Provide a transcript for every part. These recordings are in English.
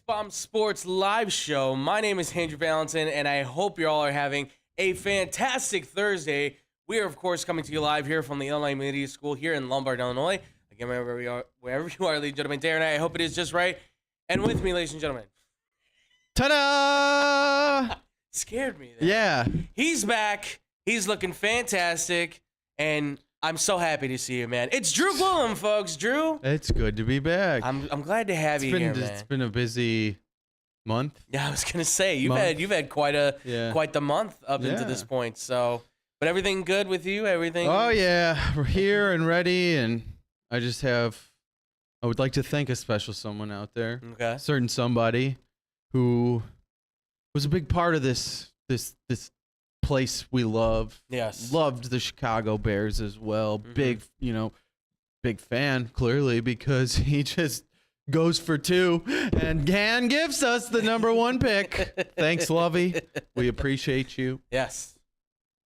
Bomb Sports live show. My name is Andrew Valentin, and I hope you all are having a fantastic Thursday. We are, of course, coming to you live here from the Illinois Media School here in Lombard, Illinois. Again, wherever you are, ladies and gentlemen, Darren and I hope it is just right. And with me, ladies and gentlemen. Ta-da! Scared me there. Yeah. He's back. He's looking fantastic, and I'm so happy to see you, man. It's Drew Gwillem, folks. Drew. It's good to be back. I'm glad to have you here, man. It's been a busy month. Yeah, I was gonna say you've had quite the month up into this point. So, but everything good with you? Everything? Oh yeah, we're here and ready, and I would like to thank a special someone out there, Okay. certain somebody who was a big part of this place we love. Yes. Loved the Chicago Bears as well. Mhm. Big fan, clearly, because he just goes for two and gives us the number one pick. Thanks, Lovey. We appreciate you. Yes.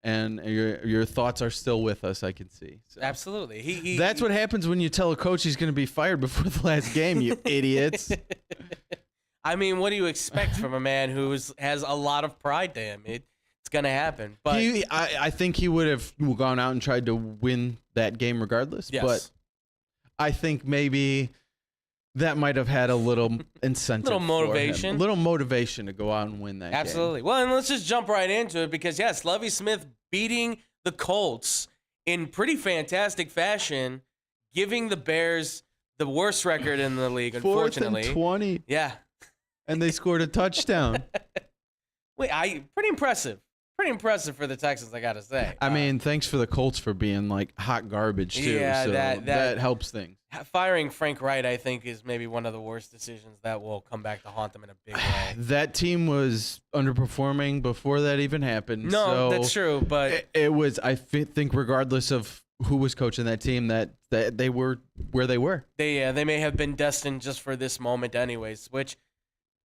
And your thoughts are still with us, I can see. So. Absolutely. That's what happens when you tell a coach he's going to be fired before the last game, you idiots. I mean, what do you expect from a man who has a lot of pride to him? It's going to happen. But I think he would have gone out and tried to win that game regardless. Yes. But I think maybe that might have had a little incentive. Little motivation. A little motivation to go out and win that game. Absolutely. Well, and let's just jump right into it because, yes, Lovie Smith beating the Colts in pretty fantastic fashion, giving the Bears the worst record in the league, unfortunately. 4th and 20. Yeah. And they scored a touchdown. Pretty impressive. Pretty impressive for the Texans, I got to say. I mean, thanks for the Colts for being like hot garbage too. Yeah, so that helps things. Firing Frank Wright, I think, is maybe one of the worst decisions that will come back to haunt them in a big way. That team was underperforming before that even happened. No, so that's true, but it was. I think regardless of who was coaching that team, that they were where they were. They may have been destined just for this moment, anyways. Which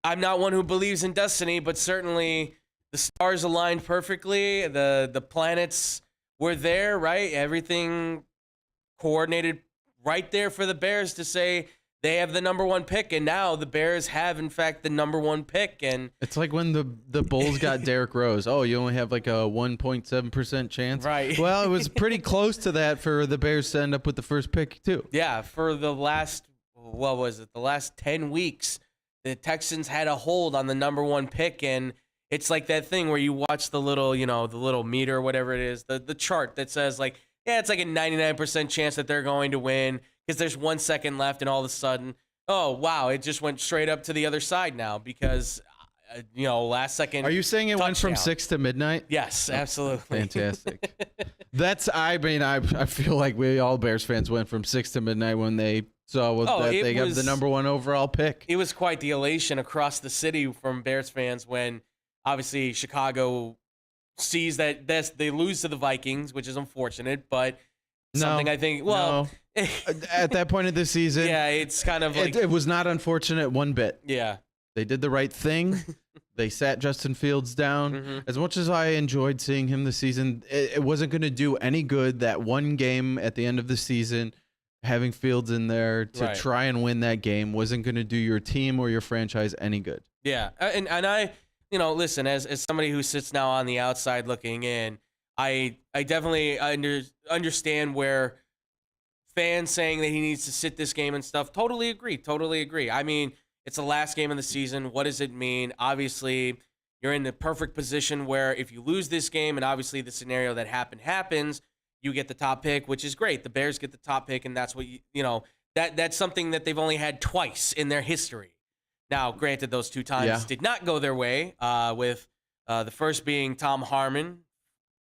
I'm not one who believes in destiny, but certainly. The stars aligned perfectly. The planets were there, right? Everything coordinated right there for the Bears to say they have the number one pick, and now the Bears have, in fact, the number one pick. And it's like when the Bulls got Derrick Rose. Oh, you only have like a 1.7% chance. Right. Well, it was pretty close to that for the Bears to end up with the first pick too. Yeah, for the last, what was it? The last 10 weeks, the Texans had a hold on the number one pick, and it's like that thing where you watch the little meter, whatever it is, the chart that says like, yeah, it's like a 99% chance that they're going to win because there's 1 second left, and all of a sudden, oh wow, it just went straight up to the other side now because, last second. Are you saying it went from touchdown. 6 to midnight? Yes, absolutely. Fantastic. I feel like we all Bears fans went from 6 to midnight when they saw that they got the number one overall pick. It was quite the elation across the city from Bears fans when. Obviously, Chicago sees that they lose to the Vikings, which is unfortunate, but something I think, well. No. At that point of the season. Yeah, it's kind of like. It was not unfortunate one bit. Yeah. They did the right thing. They sat Justin Fields down. Mm-hmm. As much as I enjoyed seeing him this season, it wasn't going to do any good that one game at the end of the season, having Fields in there to try and win that game wasn't going to do your team or your franchise any good. Yeah, and I. Listen, as somebody who sits now on the outside looking in, I definitely understand where fans saying that he needs to sit this game and stuff. Totally agree. I mean, it's the last game of the season. What does it mean? Obviously, you're in the perfect position where if you lose this game, and obviously the scenario that happens, you get the top pick, which is great. The Bears get the top pick, and that's what that's something that they've only had twice in their history. Now, granted, those two times did not go their way, with the first being Tom Harmon,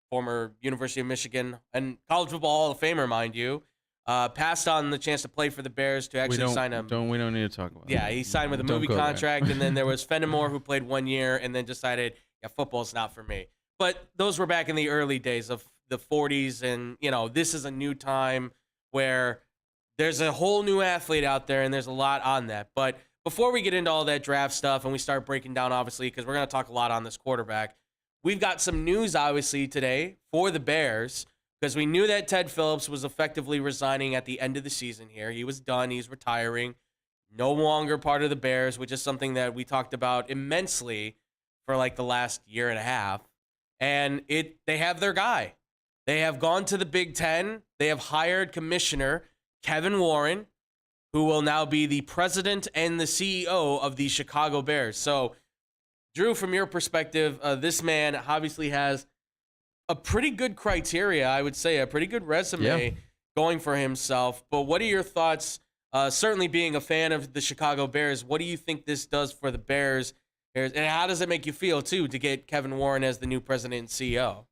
former University of Michigan and College Football Hall of Famer, mind you, passed on the chance to play for the Bears to actually sign him. We don't need to talk about it. Yeah, he signed with a movie contract, and then there was Fenimore who played 1 year and then decided, yeah, football's not for me. But those were back in the early days of the 40s, and, this is a new time where there's a whole new athlete out there, and there's a lot on that. But before we get into all that draft stuff and we start breaking down, obviously, because we're going to talk a lot on this quarterback, we've got some news, obviously, today for the Bears because we knew that Ted Phillips was effectively resigning at the end of the season here. He was done. He's retiring. no longer part of the Bears, which is something that we talked about immensely for like the last year and a half. And they have their guy. They have gone to the Big Ten. They have hired Commissioner Kevin Warren, who will now be the president and the CEO of the Chicago Bears. So, Drew, from your perspective, this man obviously has a pretty good criteria, I would say, a pretty good resume going for himself. But what are your thoughts, certainly being a fan of the Chicago Bears, what do you think this does for the Bears? And how does it make you feel, too, to get Kevin Warren as the new president and CEO?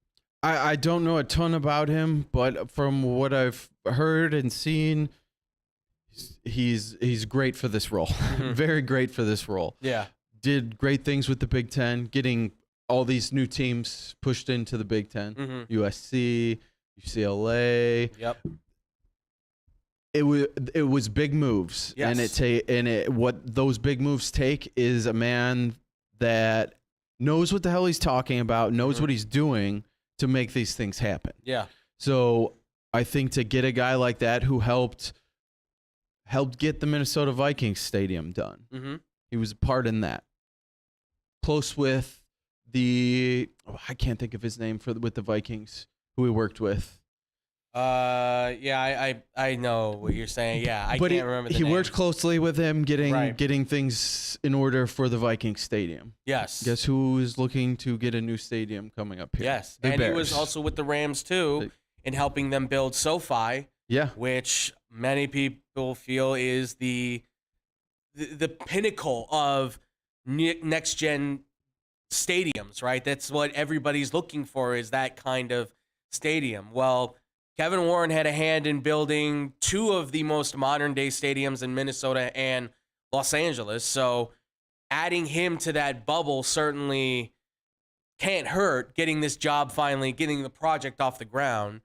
I don't know a ton about him, but from what I've heard and seen, he's great for this role. Mm-hmm. Very great for this role. Yeah. Did great things with the Big Ten, getting all these new teams pushed into the Big Ten. Mm-hmm. USC, UCLA. Yep. It was big moves. Yes. And what those big moves take is a man that knows what the hell he's talking about, knows what he's doing to make these things happen. Yeah. So I think to get a guy like that who helped get the Minnesota Vikings stadium done. Mm-hmm. He was a part in that. Close with I can't think of his name with the Vikings, who he worked with. Yeah, I know what you're saying. Yeah, I can't remember the name. He worked closely with him getting things in order for the Viking stadium. Yes. Guess who is looking to get a new stadium coming up here? Yes. The And Bears. he was also with the Rams too in helping them build SoFi. Yeah. Which many people feel is the pinnacle of next gen stadiums, right? That's what everybody's looking for, is that kind of stadium. Well, Kevin Warren had a hand in building two of the most modern day stadiums in Minnesota and Los Angeles. So adding him to that bubble certainly can't hurt, getting this job finally, getting the project off the ground,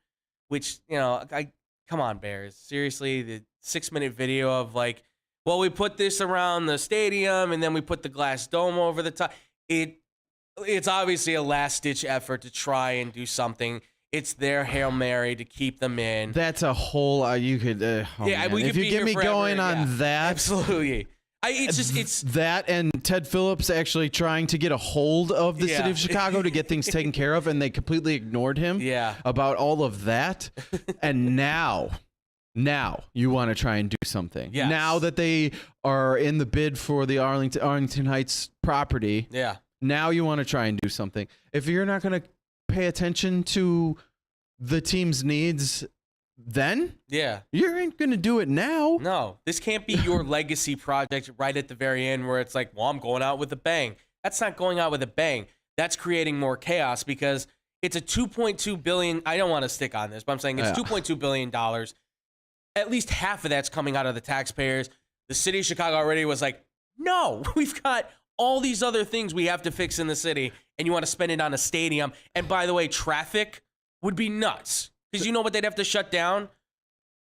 which, come on, Bears. Seriously, the 6-minute video of like, well, we put this around the stadium and then we put the glass dome over the top. It's obviously a last-ditch effort to try and do something. It's their Hail Mary to keep them in. That's a whole you could we could if you be get here me forever, going on that. Absolutely. It's that and Ted Phillips actually trying to get a hold of the city of Chicago to get things taken care of, and they completely ignored him about all of that. And now you want to try and do something. Yes. Now that they are in the bid for the Arlington Heights property, now you want to try and do something. If you're not going to pay attention to the team's needs, then you ain't gonna do it now. No, this can't be your legacy project right at the very end where it's like, well, I'm going out with a bang. That's not going out with a bang. That's creating more chaos, because it's a $2.2 billion. I don't want to stick on this, but I'm saying it's $2.2 billion. At least half of that's coming out of the taxpayers. The city of Chicago already was like, no, we've got all these other things we have to fix in the city, and you want to spend it on a stadium. And by the way, traffic would be nuts, because you know what they'd have to shut down?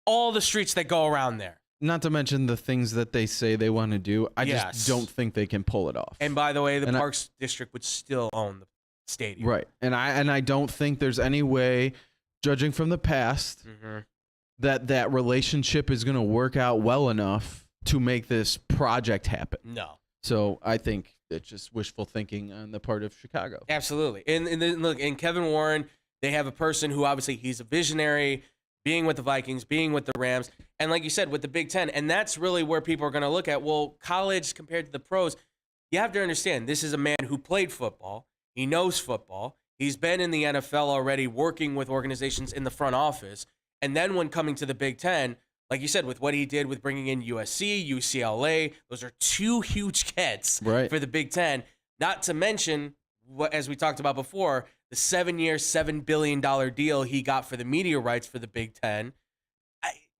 All the streets that go around there. Not to mention the things that they say they want to do. I just don't think they can pull it off. And by the way, the Parks District would still own the stadium. Right. And I don't think there's any way, judging from the past, that relationship is going to work out well enough to make this project happen. No. So I think it's just wishful thinking on the part of Chicago. Absolutely. And then look, in Kevin Warren, they have a person who obviously he's a visionary, being with the Vikings, being with the Rams, and like you said, with the Big Ten. And that's really where people are going to look at, well, college compared to the pros. You have to understand, this is a man who played football. He knows football. He's been in the NFL already, working with organizations in the front office. And then when coming to the Big Ten, like you said, with what he did with bringing in USC, UCLA, those are two huge gets for the Big Ten. Not to mention, as we talked about before, the 7-year, $7 billion deal he got for the media rights for the Big Ten.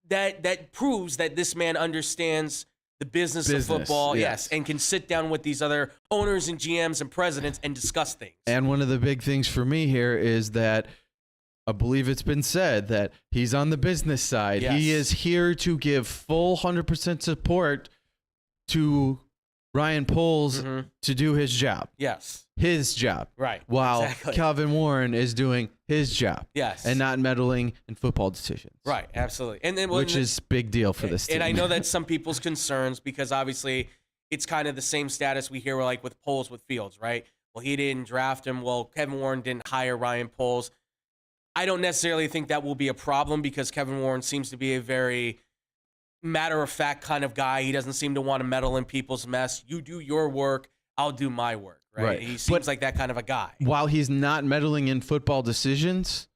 That proves that this man understands the business of football, and can sit down with these other owners and GMs and presidents and discuss things. And one of the big things for me here is that I believe it's been said that he's on the business side. He is here to give full 100% support to Ryan Poles to do his job. Yes. His job. Right. While exactly. Calvin Warren is doing his job. Yes. And not meddling in football decisions. Right. Absolutely. And then, which is big deal for this team. And I know that's some people's concerns because obviously it's kind of the same status we hear like with Poles with Fields, right? Well, he didn't draft him. Well, Kevin Warren didn't hire Ryan Poles. I don't necessarily think that will be a problem because Kevin Warren seems to be a very matter-of-fact kind of guy. He doesn't seem to want to meddle in people's mess. You do your work, I'll do my work, right? He seems like that kind of a guy. While he's not meddling in football decisions,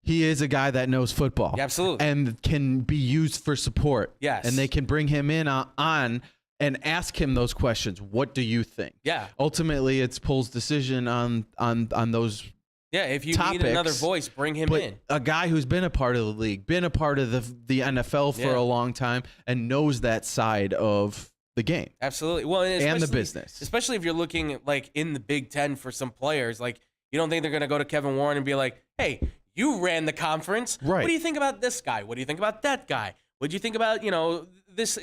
he is a guy that knows football. Yeah, absolutely. And can be used for support. Yes. And they can bring him in on and ask him those questions. What do you think? Yeah. Ultimately, it's Poles' decision on those Yeah, if you topics, need another voice, bring him in. A guy who's been a part of the league, been a part of the NFL for a long time, and knows that side of the game. Absolutely. Well, and the business. Especially if you're looking like in the Big Ten for some players, like you don't think they're going to go to Kevin Warren and be like, hey, you ran the conference. Right. What do you think about this guy? What do you think about that guy? What do you think about, this?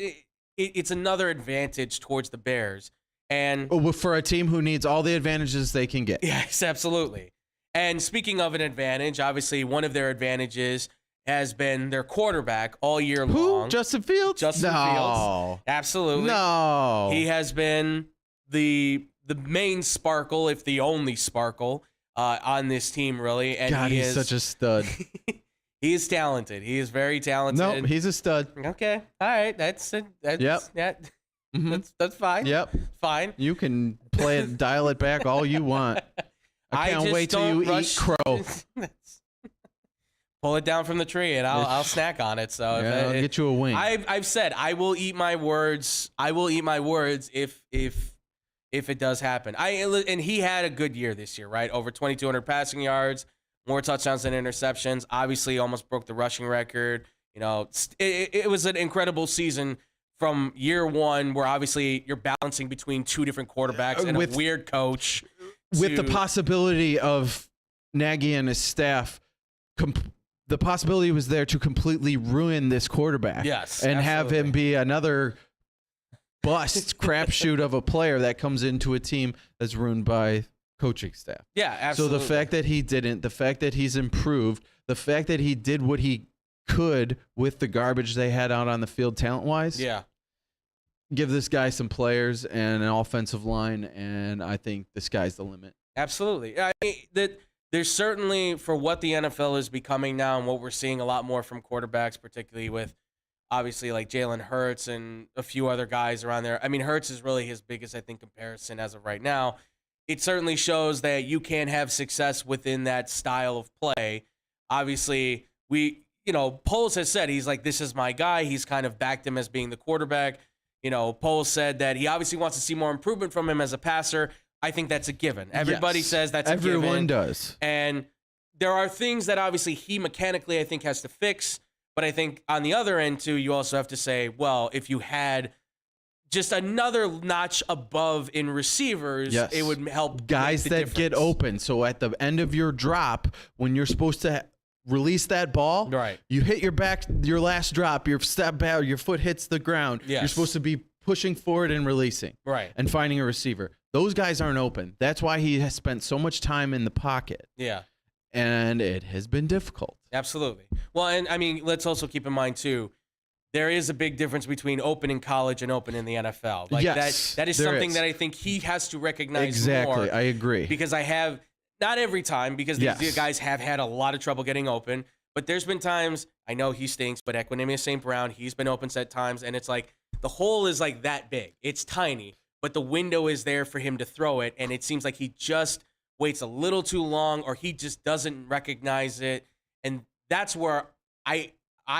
It's another advantage towards the Bears. And for a team who needs all the advantages they can get. Yes, absolutely. And speaking of an advantage, obviously one of their advantages has been their quarterback all year long. Who? Justin Fields? Justin Fields. Absolutely. No. He has been the main sparkle, if the only sparkle, on this team, really. And God, he's such a stud. He is talented. He is very talented. No, he's a stud. Okay. All right. That's fine. Yep. Fine. You can dial it back all you want. I can't wait till you eat crow. Pull it down from the tree, and I'll snack on it. So I'll get you a wing. I've said I will eat my words. I will eat my words if it does happen. And he had a good year this year, right? Over 2,200 passing yards, more touchdowns than interceptions. Obviously, almost broke the rushing record. It was an incredible season from year one, where obviously you're balancing between two different quarterbacks and a weird coach. With the possibility of Nagy and his staff, the possibility was there to completely ruin this quarterback. Yes, and absolutely. have him be another bust crapshoot of a player that comes into a team that's ruined by coaching staff. Yeah, absolutely. So the fact that he didn't, the fact that he's improved, the fact that he did what he could with the garbage they had out on the field talent-wise. Yeah. Give this guy some players and an offensive line, and I think the sky's the limit. Absolutely. I mean, there's certainly, for what the NFL is becoming now and what we're seeing a lot more from quarterbacks, particularly with obviously like Jalen Hurts and a few other guys around there. I mean, Hurts is really his biggest, I think, comparison as of right now. It certainly shows that you can have success within that style of play. Obviously, Poles has said, he's like, this is my guy. He's kind of backed him as being the quarterback. Poles said that he obviously wants to see more improvement from him as a passer. I think that's a given. Everybody says that's a given. Everyone does. And there are things that obviously he mechanically, I think, has to fix. But I think on the other end, too, you also have to say, well, if you had just another notch above in receivers, it would help guys that get open. So at the end of your drop, when you're supposed to release that ball, right, you hit your last drop, your step back, your foot hits the ground. Yes. You're supposed to be pushing forward and releasing, right, and finding a receiver. Those guys aren't open. That's why he has spent so much time in the pocket. Yeah. And it has been difficult. Absolutely. Well, and I mean, let's also keep in mind, too, there is a big difference between open in college and open in the NFL. Like yes, that is something that I think he has to recognize more. Exactly. I agree. Because not every time, because these guys have had a lot of trouble getting open, but there's been times, I know he stinks, but Equanimeous St. Brown, he's been open set times, and it's like the hole is like that big. It's tiny, but the window is there for him to throw it, and it seems like he just waits a little too long, or he just doesn't recognize it. And that's where I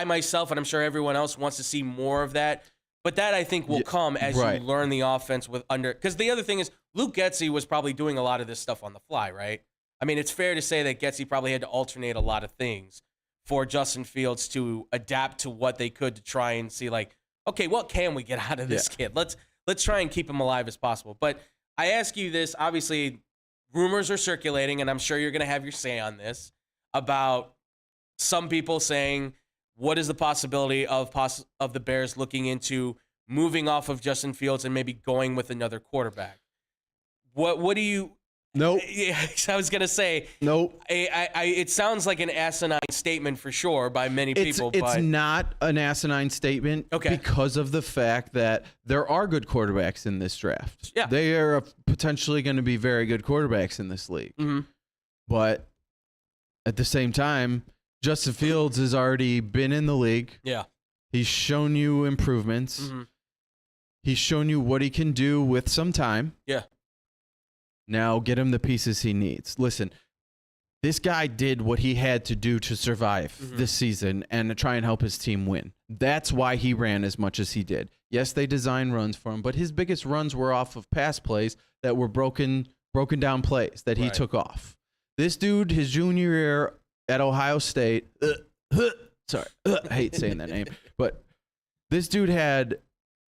myself, and I'm sure everyone else, wants to see more of that. But that, I think, will come as you learn the offense because the other thing is, Luke Getsy was probably doing a lot of this stuff on the fly, right? I mean, it's fair to say that Getsy probably had to alternate a lot of things for Justin Fields to adapt to what they could, to try and see, like, okay, what can we get out of this kid? Let's try and keep him alive as possible. But I ask you this, obviously, rumors are circulating, and I'm sure you're going to have your say on this, about some people saying, what is the possibility of the Bears looking into moving off of Justin Fields and maybe going with another quarterback. What do you? Nope. I was gonna say nope. It sounds like an asinine statement for sure by many people. It's not an asinine statement because of the fact that there are good quarterbacks in this draft. Yeah, they are potentially going to be very good quarterbacks in this league. Mm-hmm. But at the same time, Justin Fields has already been in the league. Yeah, he's shown you improvements. Mm-hmm. He's shown you what he can do with some time. Yeah. Now get him the pieces he needs. Listen, this guy did what he had to do to survive this season and to try and help his team win. That's why he ran as much as he did. Yes, they designed runs for him, but his biggest runs were off of pass plays that were broken down plays that he took off. This dude, his junior year at Ohio State, sorry, I hate saying that name, but this dude had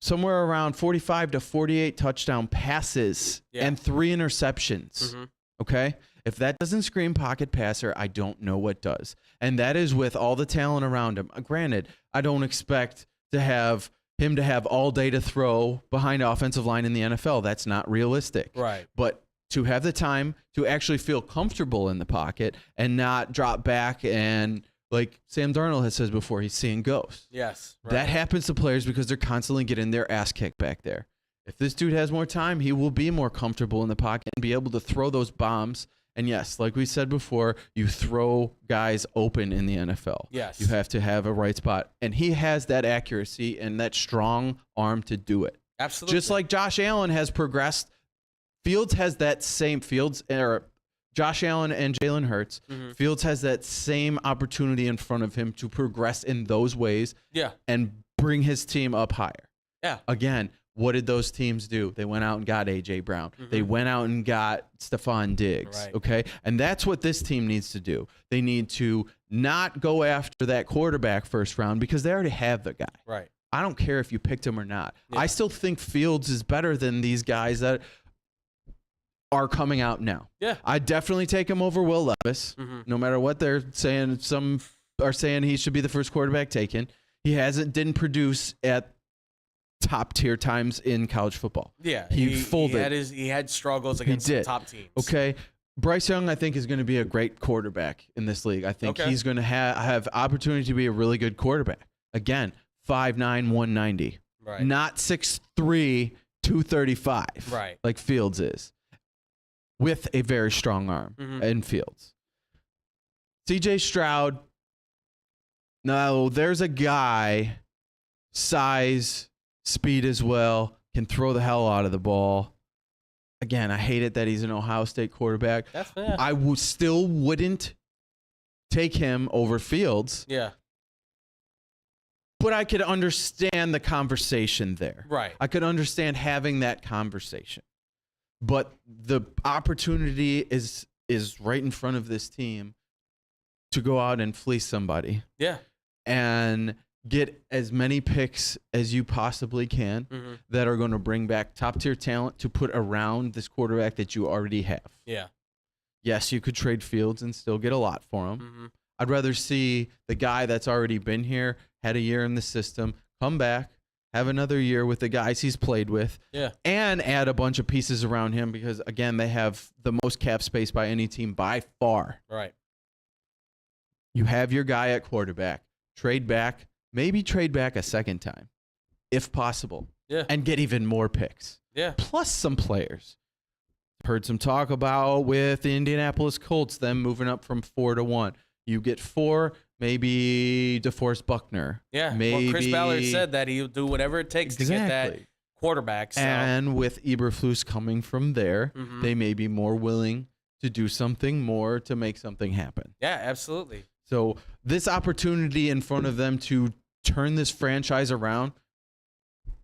somewhere around 45 to 48 touchdown passes and 3 interceptions. Okay? If that doesn't scream pocket passer, I don't know what does. And that is with all the talent around him. Granted, I don't expect to have him to have all day to throw behind the offensive line in the NFL. That's not realistic. Right. But to have the time to actually feel comfortable in the pocket and not drop back and, like Sam Darnold has said before, he's seeing ghosts. Yes. Right. That happens to players because they're constantly getting their ass kicked back there. If this dude has more time, he will be more comfortable in the pocket and be able to throw those bombs. And yes, like we said before, you throw guys open in the NFL. Yes. You have to have a right spot. And he has that accuracy and that strong arm to do it. Absolutely. Just like Josh Allen has progressed. Fields has that same Josh Allen and Jalen Hurts, Fields has that same opportunity in front of him to progress in those ways and bring his team up higher. Yeah. Again, what did those teams do? They went out and got A.J. Brown. They went out and got Stephon Diggs, okay? And that's what this team needs to do. They need to not go after that quarterback first round because they already have the guy. Right. I don't care if you picked him or not. Yeah. I still think Fields is better than these guys that are coming out now. Yeah. I definitely take him over Will Levis, no matter what they're saying. Some are saying he should be the first quarterback taken. He didn't produce at top tier times in college football. Yeah. He folded. He had struggles against the top teams. Okay. Bryce Young, I think, is going to be a great quarterback in this league. I think he's going to have opportunity to be a really good quarterback. Again, 5'9", 190. Right. Not 6'3", 235. Right. Like Fields is. With a very strong arm in Fields. C.J. Stroud, no, there's a guy, size, speed as well, can throw the hell out of the ball. Again, I hate it that he's an Ohio State quarterback. That's fair. I still wouldn't take him over Fields. Yeah. But I could understand the conversation there. Right. I could understand having that conversation. But the opportunity is right in front of this team to go out and fleece somebody. Yeah. And get as many picks as you possibly can that are going to bring back top-tier talent to put around this quarterback that you already have. Yeah. Yes, you could trade Fields and still get a lot for him. I'd rather see the guy that's already been here, had a year in the system, come back, have another year with the guys he's played with, and add a bunch of pieces around him because, again, they have the most cap space by any team by far. Right. You have your guy at quarterback. Trade back, maybe trade back a second time, if possible, and get even more picks. Yeah. Plus some players. Heard some talk about with the Indianapolis Colts, them moving up from 4 to 1. You get 4, maybe DeForest Buckner. Yeah, maybe Chris Ballard said that he'll do whatever it takes to get that quarterback. So. And with Eberflus coming from there, they may be more willing to do something more to make something happen. Yeah, absolutely. So this opportunity in front of them to turn this franchise around,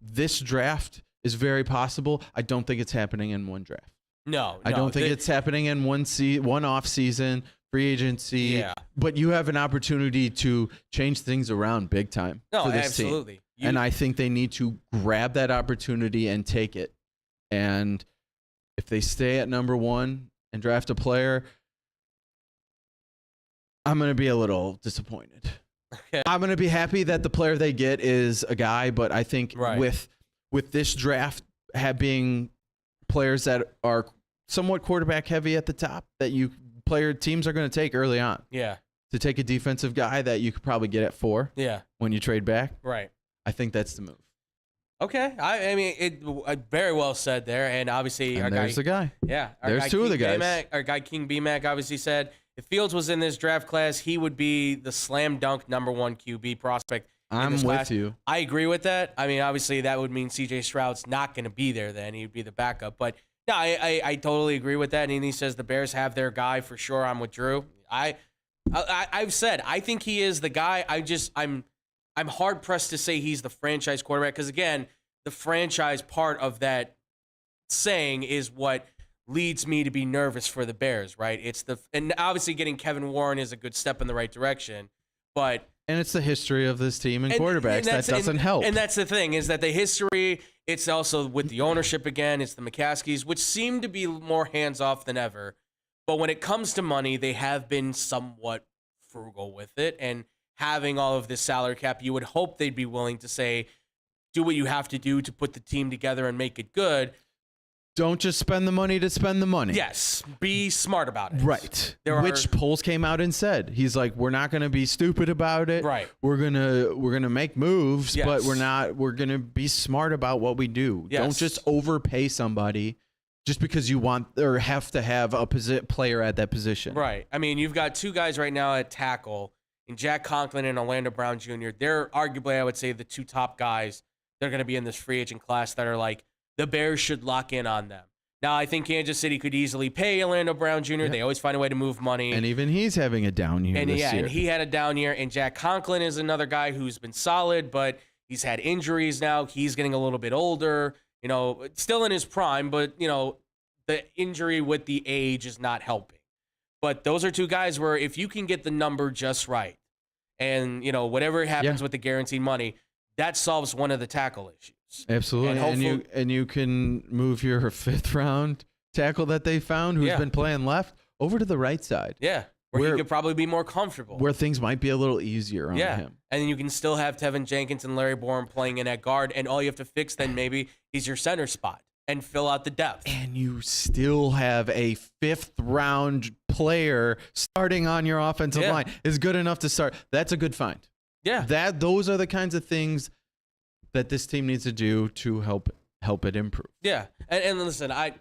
this draft is very possible. I don't think it's happening in one draft. No, I don't think it's happening in one off season. Free agency, but you have an opportunity to change things around big time for this team. And I think they need to grab that opportunity and take it. And if they stay at number 1 and draft a player, I'm going to be a little disappointed. I'm going to be happy that the player they get is a guy, but I think with with this draft being players that are somewhat quarterback heavy at the top, that teams are going to take early on. Yeah. To take a defensive guy that you could probably get at 4. Yeah. When you trade back. Right. I think that's the move. Okay. I mean, it very well said there. And obviously, and there's the guy. Yeah. There's two of the guys. Our guy, King B-Mac, obviously said if Fields was in this draft class, he would be the slam dunk #1 QB prospect. I'm with you. I agree with that. I mean, obviously, that would mean C.J. Stroud's not going to be there then. He'd be the backup. But, no, I totally agree with that. And he says the Bears have their guy for sure. I'm with Drew. I've said I think he is the guy. I'm hard-pressed to say he's the franchise quarterback because, again, the franchise part of that saying is what leads me to be nervous for the Bears, right? And obviously getting Kevin Warren is a good step in the right direction, but and it's the history of this team and quarterbacks that doesn't help. And that's the thing is that the history, it's also with the ownership again, it's the McCaskies, which seem to be more hands-off than ever. But when it comes to money, they have been somewhat frugal with it, and having all of this salary cap, you would hope they'd be willing to say, do what you have to do to put the team together and make it good. Don't just spend the money to spend the money. Yes, be smart about it. Right. Which polls came out and said he's like, we're not going to be stupid about it. Right. We're gonna make moves, but we're gonna be smart about what we do. Yes. Don't just overpay somebody just because you want or have to have a player at that position. Right. I mean, you've got 2 guys right now at tackle, in Jack Conklin and Orlando Brown Jr. They're arguably, I would say, the 2 top guys that are going to be in this free agent class that are like, the Bears should lock in on them. Now, I think Kansas City could easily pay Orlando Brown Jr. They always find a way to move money. And even he's having a down year this year. And he had a down year. And Jack Conklin is another guy who's been solid, but he's had injuries now. He's getting a little bit older, still in his prime, but, the injury with the age is not helping. But those are 2 guys where if you can get the number just right and, whatever happens with the guaranteed money, that solves one of the tackle issues. Absolutely. And you can move your 5th round tackle that they found who's been playing left over to the right side. Yeah. Where he could probably be more comfortable. Where things might be a little easier on him. And then you can still have Tevin Jenkins and Larry Bourne playing in at guard, and all you have to fix then maybe is your center spot and fill out the depth. And you still have a 5th round player starting on your offensive line is good enough to start. That's a good find. Yeah. Those are the kinds of things that this team needs to do to help it improve. Yeah. And listen, I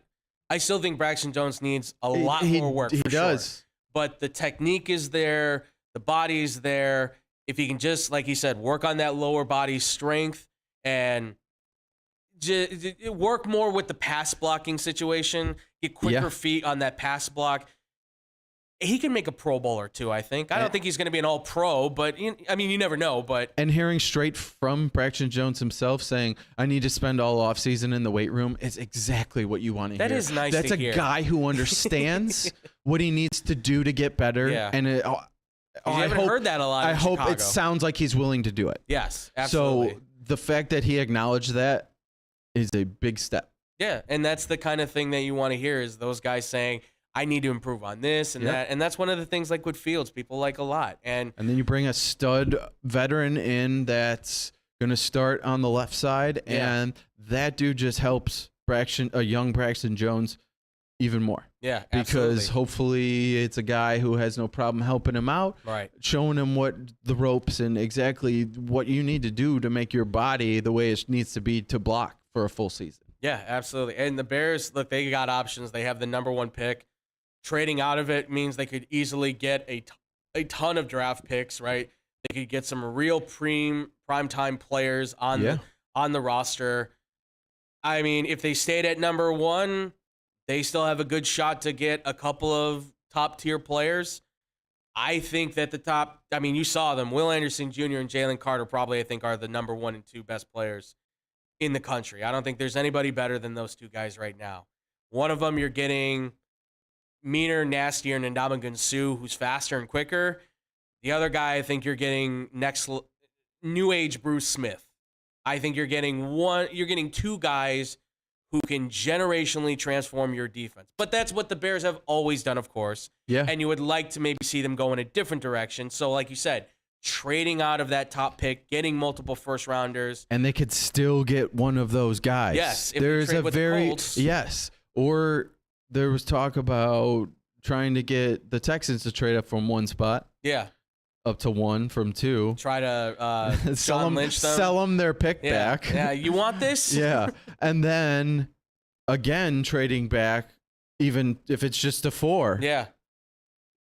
still think Braxton Jones needs a lot more work. He does. Sure. But the technique is there. The body is there. If he can just, like he said, work on that lower body strength and work more with the pass blocking situation, get quicker feet on that pass block, he can make a Pro Bowler too, I think. I don't think he's going to be an all-pro, but, you never know. And hearing straight from Braxton Jones himself saying, I need to spend all offseason in the weight room is exactly what you want to hear. That is nice to hear. That's a guy who understands what he needs to do to get better. Yeah. And I haven't heard that a lot in hope Chicago. It sounds like he's willing to do it. Yes, absolutely. So the fact that he acknowledged that is a big step. Yeah, and that's the kind of thing that you want to hear is those guys saying, I need to improve on this and that. And that's one of the things like with Fields, people like a lot. And then you bring a stud veteran in that's going to start on the left side, and that dude just helps young Braxton Jones even more. Yeah, because hopefully it's a guy who has no problem helping him out, right? Showing him what the ropes and exactly what you need to do to make your body the way it needs to be to block for a full season. Yeah, absolutely. And the Bears, look, they got options. They have the #1 pick. Trading out of it means they could easily get a ton of draft picks, right? They could get some real primetime players on the roster. I mean, if they stayed at #1, they still have a good shot to get a couple of top-tier players. I think that you saw them. Will Anderson Jr. and Jalen Carter probably, I think, are the #1 and 2 best players in the country. I don't think there's anybody better than those 2 guys right now. One of them you're getting meaner, nastier, and Ndamukong Suh, who's faster and quicker. The other guy, I think you're getting new age Bruce Smith. I think you're getting 2 guys who can generationally transform your defense. But that's what the Bears have always done, of course. Yeah. And you would like to maybe see them go in a different direction. So like you said, trading out of that top pick, getting multiple first rounders. And they could still get one of those guys. Yes. There's a very, Colts. yes. Or there was talk about trying to get the Texans to trade up from one spot. Yeah. Up to one from two. Try to sell them their pick back. Yeah. You want this? Yeah. And then again, trading back, even if it's just a 4. Yeah.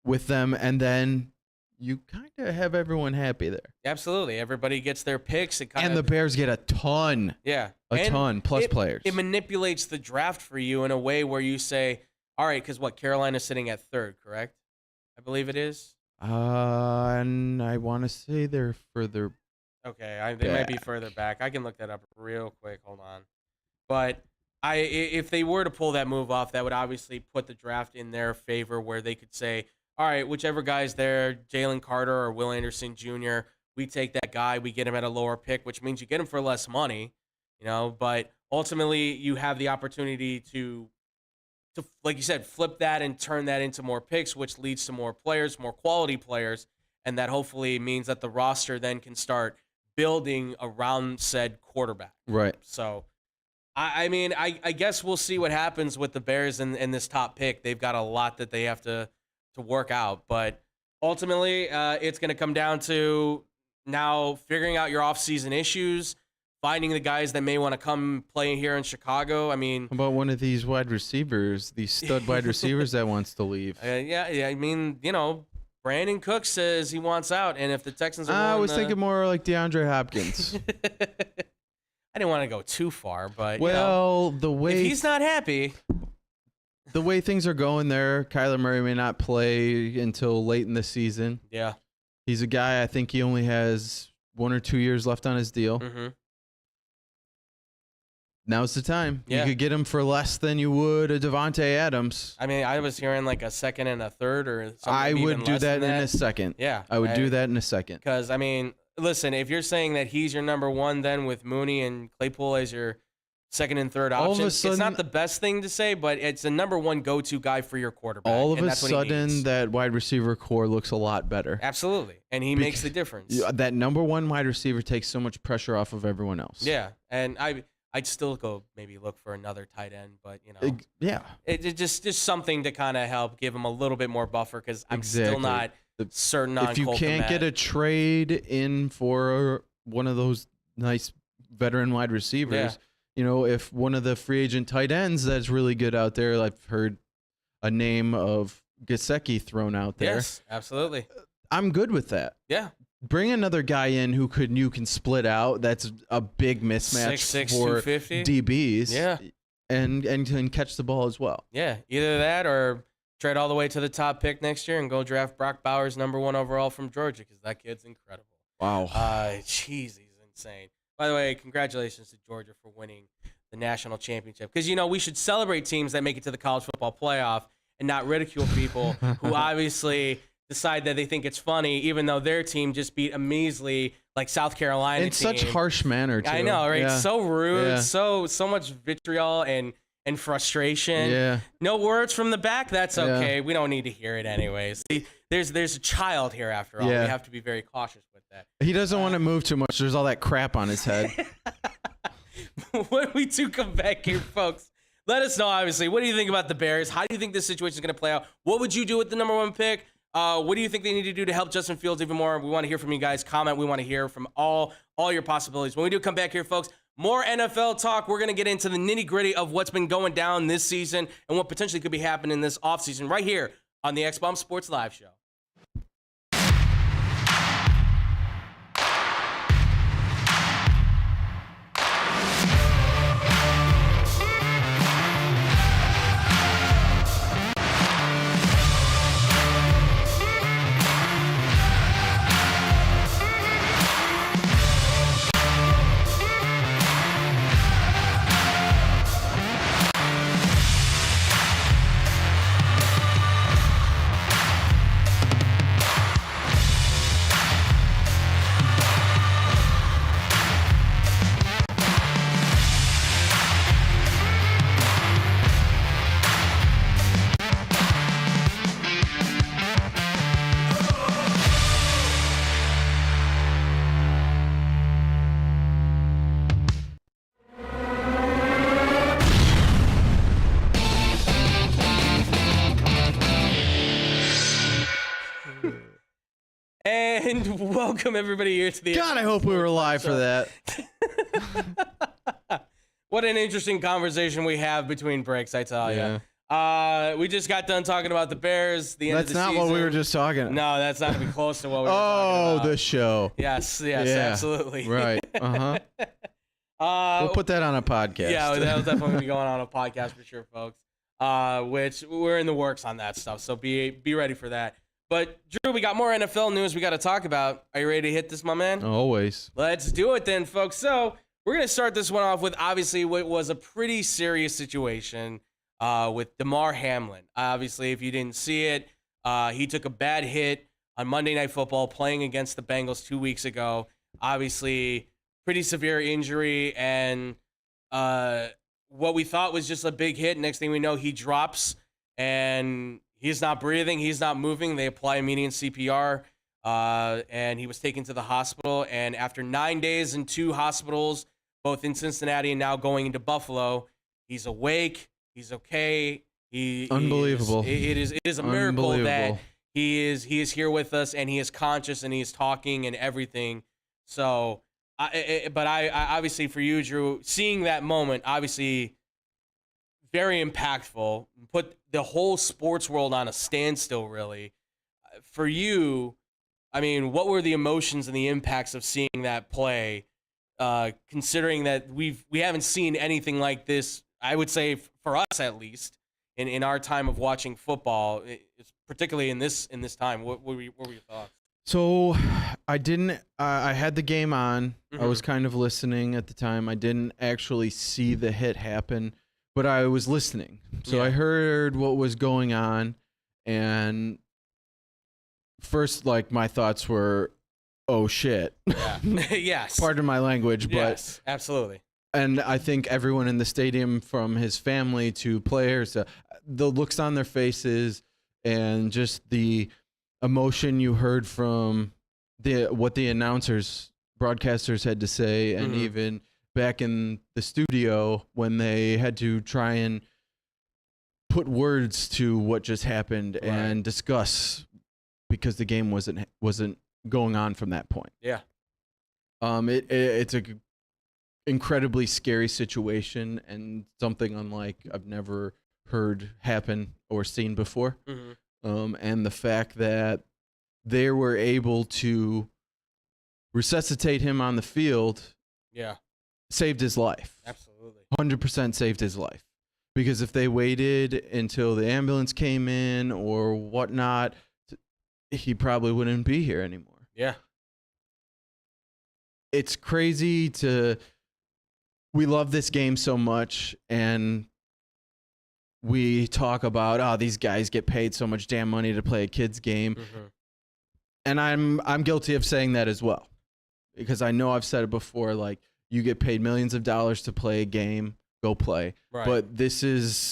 With them. And then you kind of have everyone happy there. Absolutely. Everybody gets their picks. And the Bears get a ton. Yeah. A ton plus players. It manipulates the draft for you in a way where you say, all right, because Carolina's sitting at 3rd, correct? I believe it is. And I want to say they're further. Okay, they might be further back. I can look that up real quick. Hold on. But if they were to pull that move off, that would obviously put the draft in their favor where they could say, all right, whichever guy's there, Jalen Carter or Will Anderson Jr., we take that guy, we get him at a lower pick, which means you get him for less money, but ultimately you have the opportunity to, like you said, flip that and turn that into more picks, which leads to more players, more quality players, and that hopefully means that the roster then can start building around said quarterback. Right. So, I mean, I guess we'll see what happens with the Bears in this top pick. They've got a lot that they have to work out, but ultimately it's going to come down to now figuring out your offseason issues, finding the guys that may want to come play here in Chicago. I mean, how about one of these wide receivers, these stud wide receivers that wants to leave? Yeah. I mean, Brandon Cook says he wants out, and if the Texans are I was thinking more like DeAndre Hopkins. I didn't want to go too far, but the way if he's not happy, the way things are going there, Kyler Murray may not play until late in the season. Yeah, he's a guy. I think he only has 1 or 2 years left on his deal. Mm-hmm. Now's the time. Yeah. You could get him for less than you would a Devontae Adams. I mean, I was hearing like a 2nd and a 3rd or something. I would do that in a second. Yeah, I would do that in a second. Because I mean, listen, if you're saying that he's your number 1, then with Mooney and Claypool as your 2nd and 3rd option, it's not the best thing to say, but it's a number 1 go-to guy for your quarterback. All of a sudden, that wide receiver core looks a lot better. Absolutely, and he makes the difference. That number 1 wide receiver takes so much pressure off of everyone else. Yeah, and I'd still go maybe look for another tight end, but yeah, it's just something to kind of help give him a little bit more buffer because I'm still not certain on. If you can't get a trade in for one of those nice veteran wide receivers, if one of the free agent tight ends that's really good out there, I've heard a name of Gesicki thrown out there. Yes, absolutely. I'm good with that. Yeah. Bring another guy in who you can split out. That's a big mismatch 6'6", for 250. DBs. Yeah. And can catch the ball as well. Yeah. Either that or trade all the way to the top pick next year and go draft Brock Bowers number 1 overall from Georgia because that kid's incredible. Wow. Jeez, he's insane. By the way, congratulations to Georgia for winning the national championship because, we should celebrate teams that make it to the college football playoff and not ridicule people who obviously decide that they think it's funny, even though their team just beat a measly South Carolina in team. such harsh manner, too. I know, right? Yeah. So rude, Yeah. so much vitriol and frustration. Yeah. No words from the back. That's okay. Yeah. We don't need to hear it anyways. There's a child here after all. Yeah. We have to be very cautious with that. He doesn't want to move too much. There's all that crap on his head. When we do come back here, folks, let us know, obviously. What do you think about the Bears? How do you think this situation is going to play out? What would you do with the number 1 pick? What do you think they need to do to help Justin Fields even more? We want to hear from you guys. Comment. We want to hear from all your possibilities. When we do come back here, folks, more NFL talk. We're going to get into the nitty-gritty of what's been going down this season and what potentially could be happening this offseason right here on the X-Bomb Sports Live Show. welcome everybody here to the. God, I hope we were live for that. What an interesting conversation we have between breaks, I tell you. We just got done talking about the Bears. The end of the season. That's not what we were just talking about. No, that's not even close to what we were talking about. Oh, the show. Yes, absolutely. Right. We'll put that on a podcast. Yeah, that'll definitely be going on a podcast for sure, folks. Which we're in the works on that stuff, so be ready for that. But Drew, we got more NFL news we got to talk about. Are you ready to hit this, my man? Always. Let's do it then, folks. So we're gonna start this one off with obviously what was a pretty serious situation with Damar Hamlin. Obviously, if you didn't see it, he took a bad hit on Monday Night Football playing against the Bengals 2 weeks ago. Obviously, pretty severe injury, and what we thought was just a big hit. Next thing we know, he drops, and he's not breathing. He's not moving. They apply immediate CPR, and he was taken to the hospital. And after 9 days in 2 hospitals, both in Cincinnati and now going into Buffalo, he's awake. He's okay. Unbelievable. It is a miracle that he is here with us, and he is conscious, and he is talking and everything. So, but I obviously for you, Drew, seeing that moment, obviously very impactful, put the whole sports world on a standstill, really. For you, I mean, what were the emotions and the impacts of seeing that play, considering that we haven't seen anything like this, I would say, for us at least, in our time of watching football, particularly in this time. What were your thoughts? So I had the game on. I was kind of listening at the time. I didn't actually see the hit happen, but I was listening. So I heard what was going on, and first, like, my thoughts were, oh shit. Yeah. Yes. Pardon my language, but yes, absolutely. And I think everyone in the stadium, from his family to players, the looks on their faces and just the emotion you heard from what the broadcasters had to say, and even back in the studio when they had to try and put words to what just happened and discuss, because the game wasn't going on from that point. Yeah. It's a incredibly scary situation, and something unlike I've never heard happen or seen before. And the fact that they were able to resuscitate him on the field saved his life. Absolutely. 100% saved his life. Because if they waited until the ambulance came in or whatnot, he probably wouldn't be here anymore. Yeah. It's crazy we love this game so much, and we talk about, these guys get paid so much damn money to play a kid's game. And I'm guilty of saying that as well, because I know I've said it before, like, you get paid millions of dollars to play a game, go play. Right. But this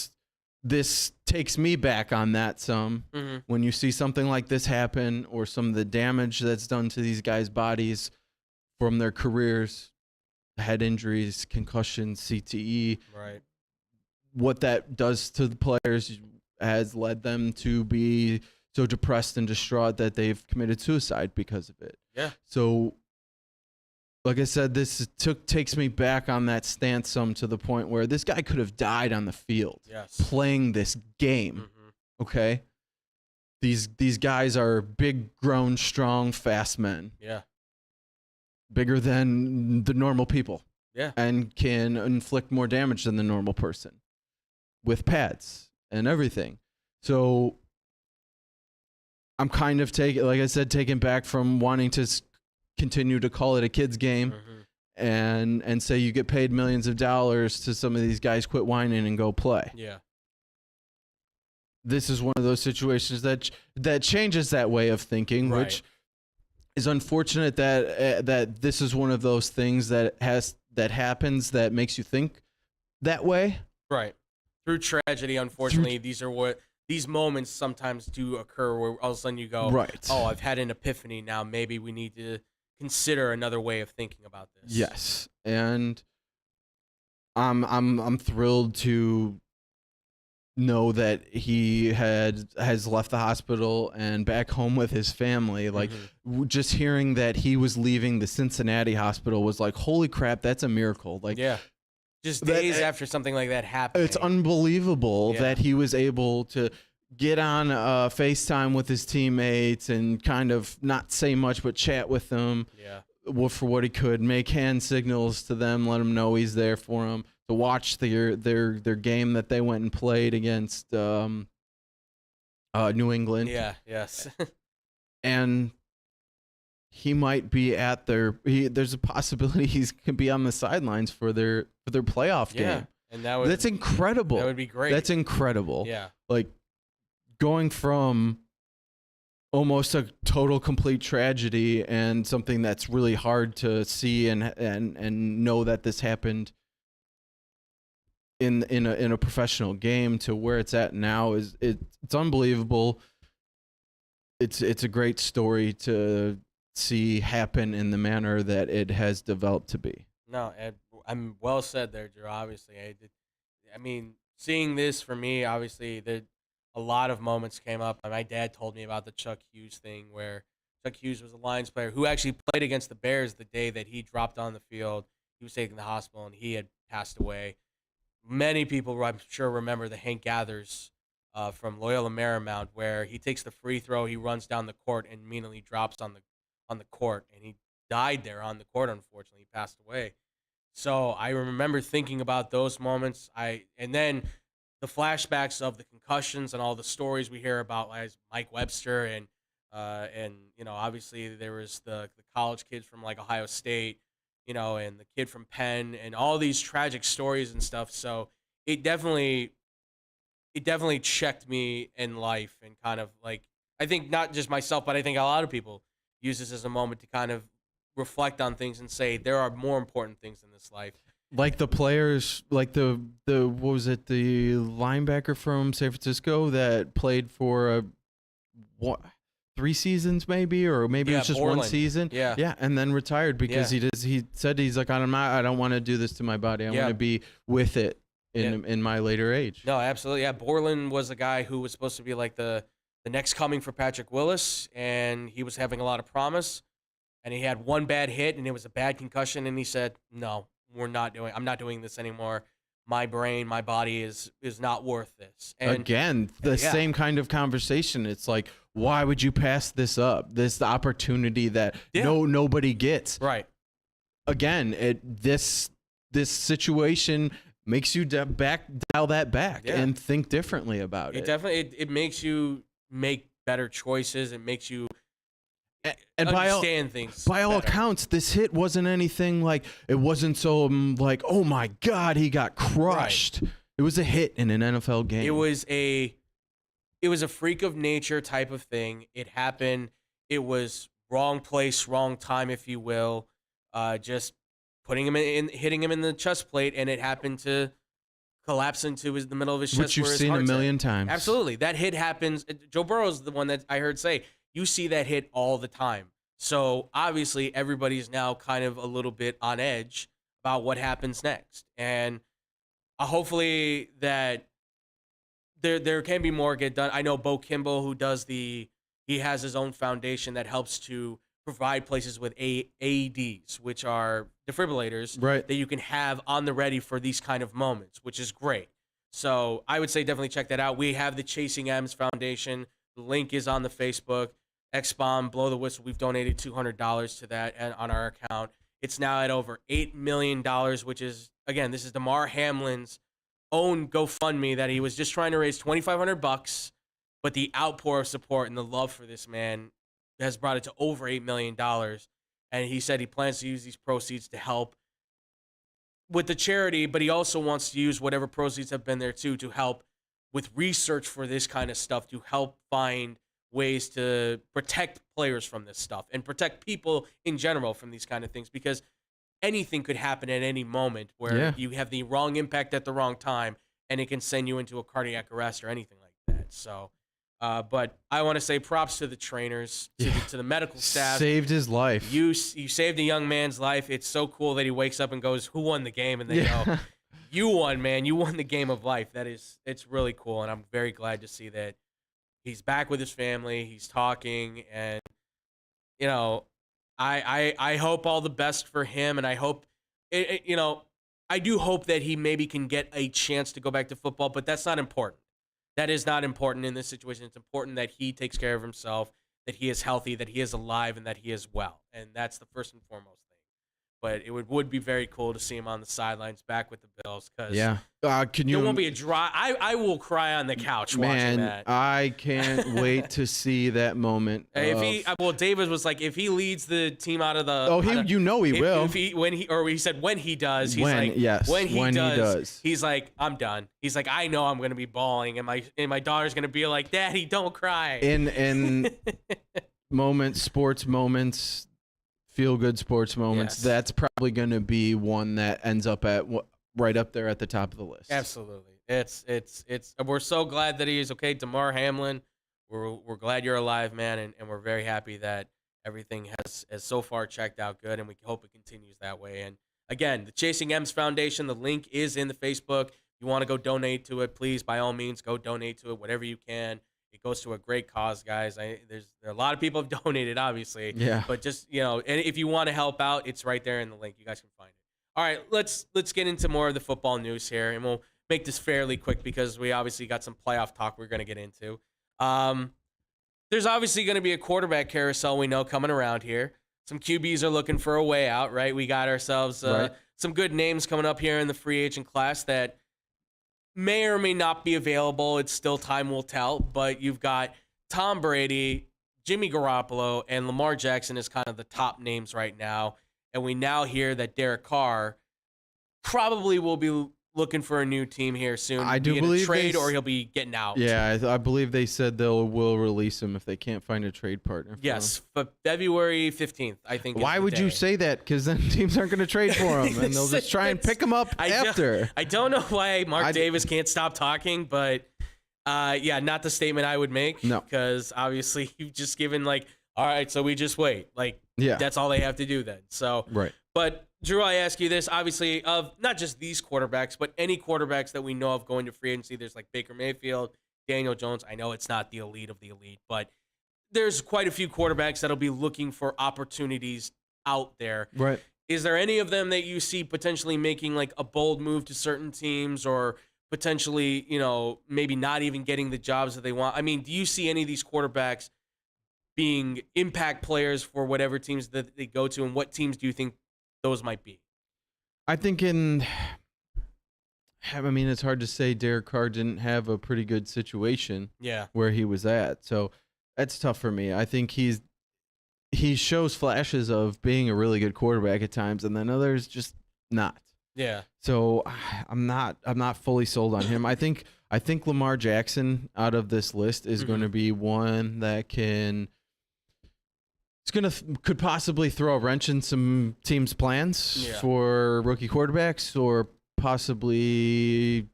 takes me back on that some. When you see something like this happen, or some of the damage that's done to these guys' bodies from their careers, head injuries, concussions, CTE, what that does to the players has led them to be so depressed and distraught that they've committed suicide because of it. Yeah. So, like I said, this takes me back on that stance some, to the point where this guy could have died on the field playing this game. Okay? These guys are big, grown, strong, fast men. Yeah. Bigger than the normal people. Yeah. And can inflict more damage than the normal person with pads and everything. So I'm kind of taken back from wanting to continue to call it a kid's game and say you get paid millions of dollars to some of these guys quit whining and go play. Yeah. This is one of those situations that changes that way of thinking, which is unfortunate that this is one of those things that happens that makes you think that way. Right. Through tragedy, unfortunately, these moments sometimes do occur where all of a sudden you go, oh, I've had an epiphany now. Maybe we need to consider another way of thinking about this. Yes. And I'm thrilled to know that he has left the hospital and back home with his family. Like just hearing that he was leaving the Cincinnati hospital was like, holy crap, that's a miracle. Like, yeah, just days after something like that happened. It's unbelievable that he was able to get on FaceTime with his teammates and kind of not say much but chat with them. Yeah. For what he could, make hand signals to them, let them know he's there for them. To watch their game that they went and played against New England. Yeah. Yes. And he might be at there's a possibility he's can be on the sidelines for their playoff game. And that's incredible. That would be great. That's incredible. Yeah. Like going from almost a total complete tragedy and something that's really hard to see and know that this happened in a professional game to where it's at now it's unbelievable. It's a great story to see happen in the manner that it has developed to be. No, I'm well said there, Drew. Obviously, I mean, seeing this for me, obviously, a lot of moments came up. My dad told me about the Chuck Hughes thing, where Chuck Hughes was a Lions player who actually played against the Bears the day that he dropped on the field. He was taken to the hospital, and he had passed away. Many people, I'm sure, remember the Hank Gathers from Loyola Marymount, where he takes the free throw, he runs down the court, and immediately drops on the court, and he died there on the court. Unfortunately, he passed away. So I remember thinking about those moments. And then the flashbacks of the concussions and all the stories we hear about, like Mike Webster and obviously there was the college kids from like Ohio State, and the kid from Penn, and all these tragic stories and stuff. So it definitely checked me in life, and kind of like, I think not just myself, but I think a lot of people use this as a moment to kind of reflect on things and say there are more important things in this life. Like the players, like the what was it, the linebacker from San Francisco that played for 3 seasons maybe, or maybe it's just Borland. 1 season. Yeah, and then retired because he said he's like, I don't want to do this to my body. I want to be with it in my later age. No, absolutely. Yeah, Borland was a guy who was supposed to be like the next coming for Patrick Willis, and he was having a lot of promise, and he had one bad hit, and it was a bad concussion, and he said, no, I'm not doing this anymore. My brain, my body is not worth this. And again, the same kind of conversation. It's like, why would you pass this up? This opportunity that nobody gets. Right. Again, this situation makes you dial that back and think differently about it. It definitely it makes you make better choices. It makes you understand things. By all accounts, this hit wasn't anything like, it wasn't so like, oh my God, he got crushed. Right. It was a hit in an NFL game. It was a freak of nature type of thing. It happened. It was wrong place, wrong time, if you will. Just putting him hitting him in the chest plate, and it happened to collapse into the middle of his chest. Which you've seen a million times. Absolutely. That hit happens. Joe Burrow's the one that I heard say, you see that hit all the time. So obviously everybody's now kind of a little bit on edge about what happens next. And hopefully that there can be more get done. I know Bo Kimball, who does he has his own foundation that helps to provide places with AEDs, which are defibrillators that you can have on the ready for these kind of moments, which is great. So I would say definitely check that out. We have the Chasing M's Foundation. The link is on the Facebook. X-Bomb, Blow the Whistle. We've donated $200 to that on our account. It's now at over $8 million, which is, again, this is Damar Hamlin's own GoFundMe that he was just trying to raise $2,500, but the outpour of support and the love for this man has brought it to over $8 million. And he said he plans to use these proceeds to help with the charity, but he also wants to use whatever proceeds have been there too to help with research for this kind of stuff, to help find ways to protect players from this stuff and protect people in general from these kind of things, because anything could happen at any moment where you have the wrong impact at the wrong time, and it can send you into a cardiac arrest or anything like that. So, but I want to say props to the trainers, to the medical staff. Saved his life. You saved a young man's life. It's so cool that he wakes up and goes, "Who won the game?" And they go, You won, man. You won the game of life. It's really cool, and I'm very glad to see that he's back with his family. He's talking, and I hope all the best for him, and I hope I do hope that he maybe can get a chance to go back to football, but that's not important. That is not important in this situation. It's important that he takes care of himself, that he is healthy, that he is alive, and that he is well, and that's the first and foremost thing. But it would be very cool to see him on the sidelines back with the Bills. Cause there won't be a dry. I will cry on the couch watching that. I can't wait to see that moment. David was like, if he leads the team out of the. Oh, he will. He said when he does. He's when he does. He's like, I'm done. He's like, I know I'm gonna be bawling, and my daughter's gonna be like, Daddy, don't cry. In sports moments. Feel-good sports moments. Yes. That's probably going to be one that ends up right up there at the top of the list. Absolutely. It's. We're so glad that he is okay. Damar Hamlin, we're glad you're alive, man, and we're very happy that everything has so far checked out good, and we hope it continues that way. And again, the Chasing M's Foundation, the link is in the Facebook. If you want to go donate to it, please, by all means, go donate to it, whatever you can. It goes to a great cause, guys. There are a lot of people have donated, obviously. Yeah. But just, and if you want to help out, it's right there in the link. You guys can find it. All right, let's get into more of the football news here, and we'll make this fairly quick because we obviously got some playoff talk we're going to get into. There's obviously going to be a quarterback carousel we know coming around here. Some QBs are looking for a way out, right? We got ourselves some good names coming up here in the free agent class that may or may not be available. It's still time will tell, but you've got Tom Brady, Jimmy Garoppolo, and Lamar Jackson is kind of the top names right now. And we now hear that Derek Carr probably will be looking for a new team here soon. I do believe a trade or he'll be getting out. Yeah, I believe they said will release him if they can't find a trade partner. Yes, but February 15th, I think. Why would you say that? Because then teams aren't going to trade for him, and they'll just try and pick him up after. I don't know why Mark Davis can't stop talking, but not the statement I would make. No, because obviously you've just given all right, so we just wait. That's all they have to do then. So right, but. Drew, I ask you this, obviously, of not just these quarterbacks, but any quarterbacks that we know of going to free agency. There's Baker Mayfield, Daniel Jones. I know it's not the elite of the elite, but there's quite a few quarterbacks that'll be looking for opportunities out there. Right. Is there any of them that you see potentially making a bold move to certain teams or potentially, maybe not even getting the jobs that they want? I mean, do you see any of these quarterbacks being impact players for whatever teams that they go to, and what teams do you think those might be? I think it's hard to say. Derek Carr didn't have a pretty good situation where he was at. So that's tough for me. I think he shows flashes of being a really good quarterback at times, and then others just not. Yeah. So I'm not fully sold on him. I think Lamar Jackson out of this list is going to be one that could possibly throw a wrench in some teams' plans for rookie quarterbacks, or possibly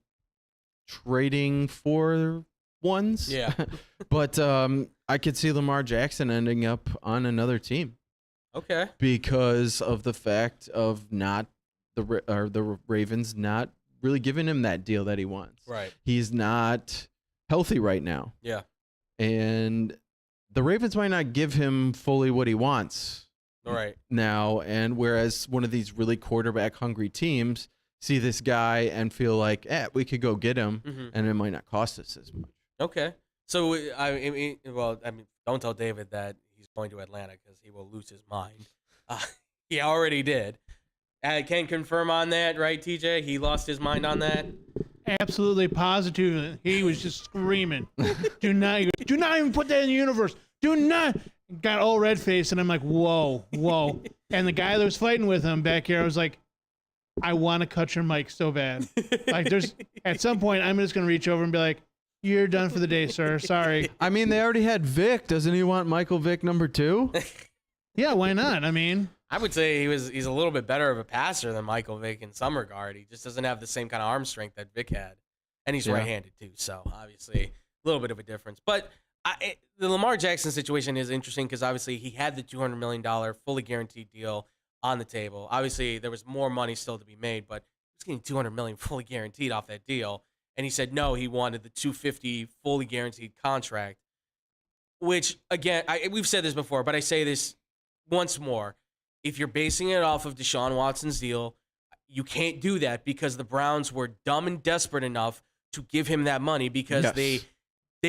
trading for ones. Yeah. But I could see Lamar Jackson ending up on another team. Okay. Because of the fact of the Ravens not really giving him that deal that he wants. Right. He's not healthy right now. Yeah. And the Ravens might not give him fully what he wants now, and whereas one of these really quarterback-hungry teams see this guy and feel like, we could go get him, and it might not cost us as much. Okay. So, don't tell David that he's going to Atlanta because he will lose his mind. He already did. I can confirm on that, right, TJ? He lost his mind on that? Absolutely, positively. He was just screaming, do not even put that in the universe. Do not. Got all red faced, and I'm like, whoa. And the guy that was fighting with him back here, I was like, I want to cut your mic so bad. At some point, I'm just going to reach over and be like, you're done for the day, sir. Sorry. I mean, they already had Vic. Doesn't he want Michael Vick number 2? Yeah, why not? I mean, I would say he's a little bit better of a passer than Michael Vick in some regard. He just doesn't have the same kind of arm strength that Vick had. And he's right-handed too, so obviously a little bit of a difference. But the Lamar Jackson situation is interesting because obviously he had the $200 million fully guaranteed deal on the table. Obviously, there was more money still to be made, but getting $200 million fully guaranteed off that deal. And he said no, he wanted the $250 fully guaranteed contract. Which again, we've said this before, but I say this once more: if you're basing it off of Deshaun Watson's deal, you can't do that because the Browns were dumb and desperate enough to give him that money because they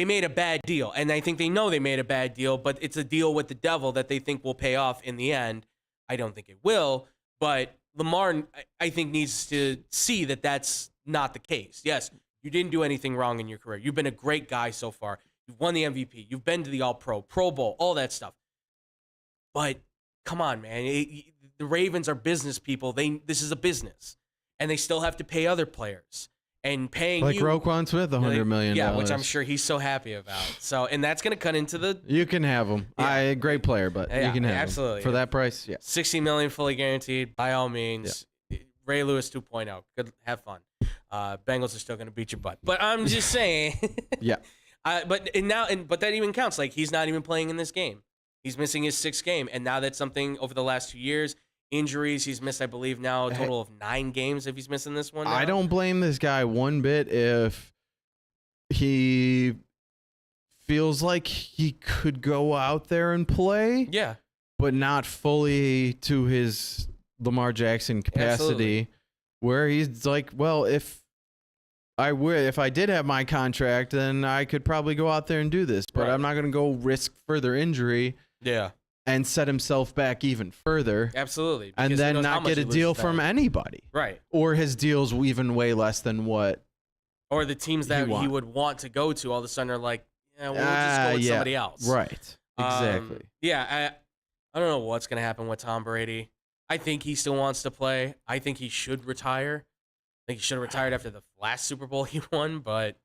made a bad deal. And I think they know they made a bad deal, but it's a deal with the devil that they think will pay off in the end. I don't think it will, but Lamar, I think, needs to see that that's not the case. Yes, you didn't do anything wrong in your career. You've been a great guy so far. You've won the MVP. You've been to the All-Pro, Pro Bowl, all that stuff. But come on, man. The Ravens are business people. This is a business, and they still have to pay other players. And paying like you, Roquan Smith, $100 million. Yeah, which I'm sure he's so happy about. So, and that's going to cut into the. You can have him. Yeah. Great player, but you can have absolutely him for that price. Yeah, $60 million fully guaranteed by all means. Yeah. Ray Lewis 2.0. Good, have fun. Bengals are still going to beat your butt, but I'm just saying. Yeah. But that even counts. Like, he's not even playing in this game. He's missing his 6th game, and now that's something over the last 2 years. Injuries, he's missed, I believe, now a total of 9 games if he's missing this one now. I don't blame this guy one bit if he feels like he could go out there and play. Yeah. But not fully to his Lamar Jackson capacity. Absolutely. Where he's like, well, if I did have my contract, then I could probably go out there and do this. But right. I'm not going to go risk further injury. Yeah. And set himself back even further. Absolutely. And then not get a deal from anybody. Right. Or his deal's even way less than what. Or the teams that he would want to go to all of a sudden are like, yeah, we'll just go with somebody else. Right. Exactly. I don't know what's going to happen with Tom Brady. I think he still wants to play. I think he should retire. I think he should have retired after the last Super Bowl he won, but.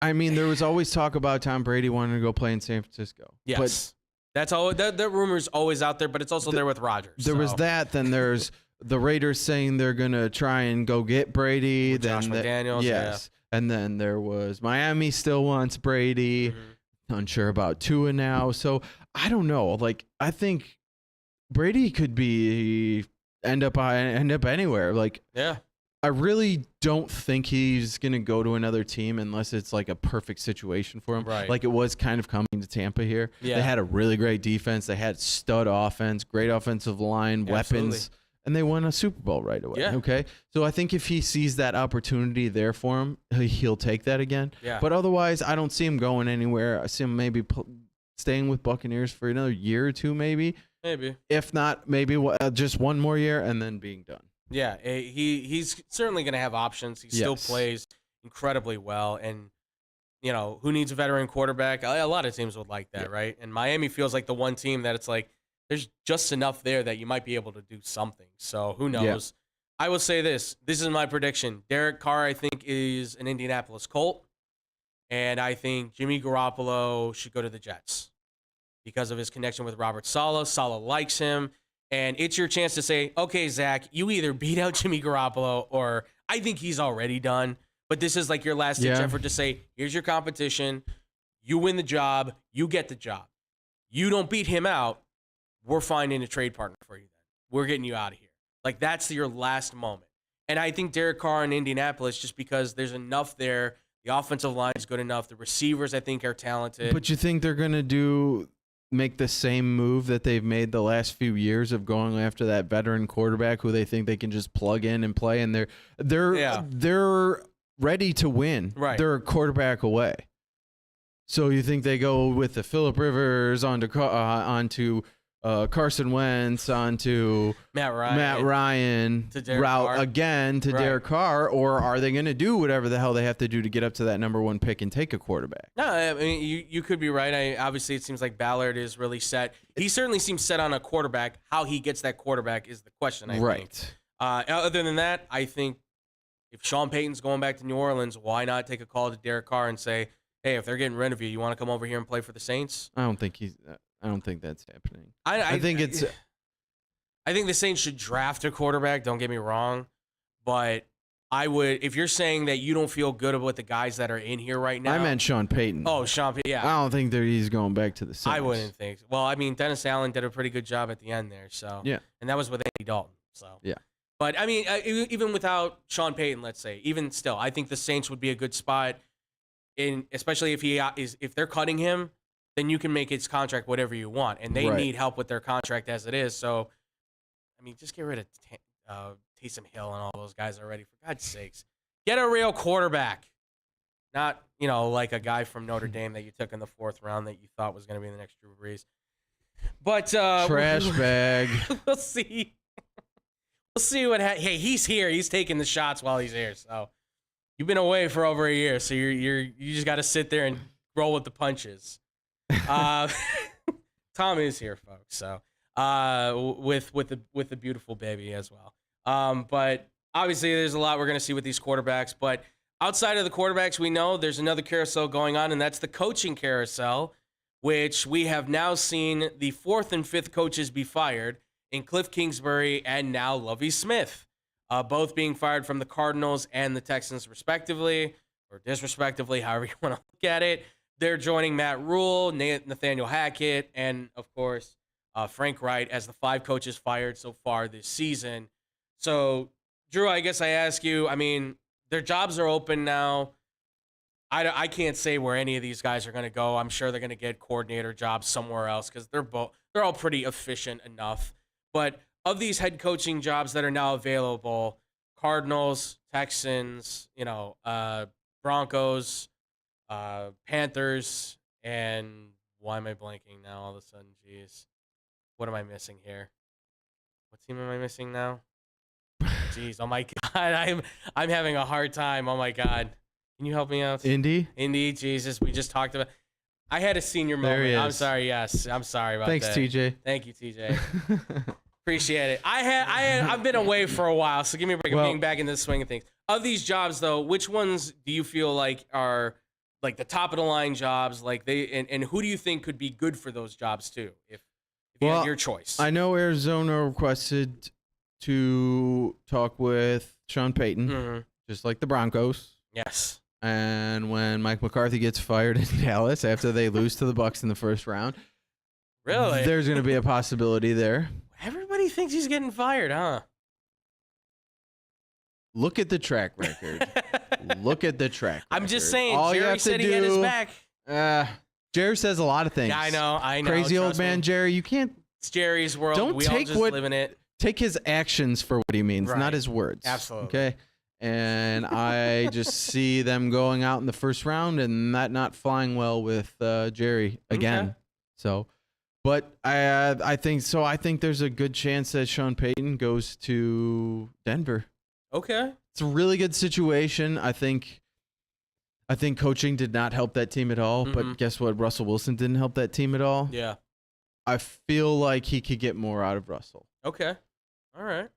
I mean, there was always talk about Tom Brady wanting to go play in San Francisco. Yes. But that's all. That rumor's always out there, but it's also there with Rodgers. There was that. Then there's the Raiders saying they're gonna try and go get Brady. With then Josh McDaniels. yes. Yeah. And then there was Miami still wants Brady. Mm-hmm. Unsure about Tua now. So I don't know. Like, I think Brady could end up anywhere. Like, yeah. I really don't think he's going to go to another team unless it's like a perfect situation for him. Right. Like it was kind of coming to Tampa here. Yeah. They had a really great defense. They had stud offense, great offensive line, weapons, and they won a Super Bowl right away. Yeah. Okay. So I think if he sees that opportunity there for him, he'll take that again. Yeah. But otherwise, I don't see him going anywhere. I see him maybe staying with Buccaneers for another year or two, maybe. Maybe. If not, maybe just one more year and then being done. Yeah, he's certainly going to have options. He still plays incredibly well, and who needs a veteran quarterback? A lot of teams would like that, right? And Miami feels like the one team that it's like there's just enough there that you might be able to do something. So who knows? Yeah. I will say this is my prediction. Derek Carr, I think, is an Indianapolis Colt, and I think Jimmy Garoppolo should go to the Jets because of his connection with Robert Saleh. Saleh likes him. And it's your chance to say, okay, Zach, you either beat out Jimmy Garoppolo or I think he's already done. But this is like your last ditch effort to say, here's your competition. You win the job. You get the job. You don't beat him out. We're finding a trade partner for you then. We're getting you out of here. Like, that's your last moment. And I think Derek Carr in Indianapolis, just because there's enough there. The offensive line is good enough. The receivers, I think, are talented. But you think they're going to make the same move that they've made the last few years of going after that veteran quarterback who they think they can just plug in and play, and they're ready to win. Right. They're a quarterback away. So you think they go with the Phillip Rivers onto Carson Wentz, onto Matt Ryan route Carr. again to Derek Carr, or are they going to do whatever the hell they have to do to get up to that number 1 pick and take a quarterback? No, I mean, you could be right. Obviously, it seems like Ballard is really set. He certainly seems set on a quarterback. How he gets that quarterback is the question, I think. Other than that, I think if Sean Payton's going back to New Orleans, why not take a call to Derek Carr and say, hey, if they're getting rid of you, you want to come over here and play for the Saints? I don't think that's happening. I think the Saints should draft a quarterback. Don't get me wrong, but I would, if you're saying that you don't feel good about the guys that are in here right now. I meant Sean Payton. Oh, Sean Payton. Yeah. I don't think that he's going back to the Saints. I wouldn't think. Well, I mean, Dennis Allen did a pretty good job at the end there. So yeah, and that was with Andy Dalton. So yeah. But I mean, even without Sean Payton, let's say, even still, I think the Saints would be a good spot. Especially if they're cutting him, then you can make his contract whatever you want, and they need help with their contract as it is. So, I mean, just get rid of Taysom Hill and all those guys already. For God's sakes, get a real quarterback, not like a guy from Notre Dame that you took in the 4th round that you thought was going to be the next Drew Brees. But trash bag. We'll see. We'll see what. Hey, he's here. He's taking the shots while he's here. So. You've been away for over a year, so you just got to sit there and roll with the punches. Tom is here, folks. So with the beautiful baby as well. But obviously, there's a lot we're gonna see with these quarterbacks. But outside of the quarterbacks, we know there's another carousel going on, and that's the coaching carousel, which we have now seen the 4th and 5th coaches be fired in Cliff Kingsbury and now Lovie Smith. Both being fired from the Cardinals and the Texans, respectively, or disrespectively, however you want to look at it. They're joining Matt Rule, Nathaniel Hackett, and, of course, Frank Wright as the 5 coaches fired so far this season. So, Drew, I guess I ask you, I mean, their jobs are open now. I can't say where any of these guys are going to go. I'm sure they're going to get coordinator jobs somewhere else because they're all pretty efficient enough. But of these head coaching jobs that are now available, Cardinals, Texans, Broncos, Panthers, and why am I blanking now all of a sudden? Jeez. What am I missing here? What team am I missing now? Jeez, oh my God. I'm having a hard time. Oh my God. Can you help me out? Indy, Jesus. We just talked about. I had a senior moment. There he is. I'm sorry. Yes, I'm sorry about that. Thanks, TJ. Thank you, TJ. Appreciate it. I've been away for a while, so give me a break. I'm getting back into the swing of things. Of these jobs, though, which ones do you feel like are like the top of the line jobs? Like and who do you think could be good for those jobs too? If you had your choice. I know Arizona requested to talk with Sean Payton, just like the Broncos. Yes. And when Mike McCarthy gets fired in Dallas after they lose to the Bucs in the 1st round, really, there's going to be a possibility there. Everybody thinks he's getting fired, huh? Look at the track record. Look at the track record. I'm just saying, All Jerry said he had his back. Jerry says a lot of things. Yeah, I know. Crazy old man, Jerry. You can't. It's Jerry's world. We all just live in it. Take his actions for what he means, Right. not his words. Absolutely. Okay? And I just see them going out in the 1st round and that not flying well with Jerry again. Okay. So, but I think so. I think there's a good chance that Sean Payton goes to Denver. Okay. It's a really good situation. I think coaching did not help that team at all. But guess what? Russell Wilson didn't help that team at all. Yeah. I feel like he could get more out of Russell. Okay. All right.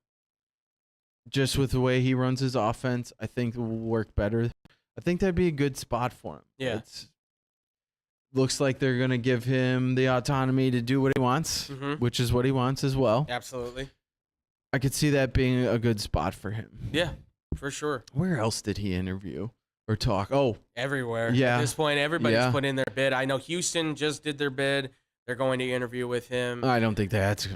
Just with the way he runs his offense, I think it will work better. I think that'd be a good spot for him. Yeah. Looks like they're going to give him the autonomy to do what he wants, which is what he wants as well. Absolutely. I could see that being a good spot for him. Yeah, for sure. Where else did he interview or talk? Oh, everywhere. Yeah. At this point, everybody's put in their bid. I know Houston just did their bid. They're going to interview with him. I don't think that's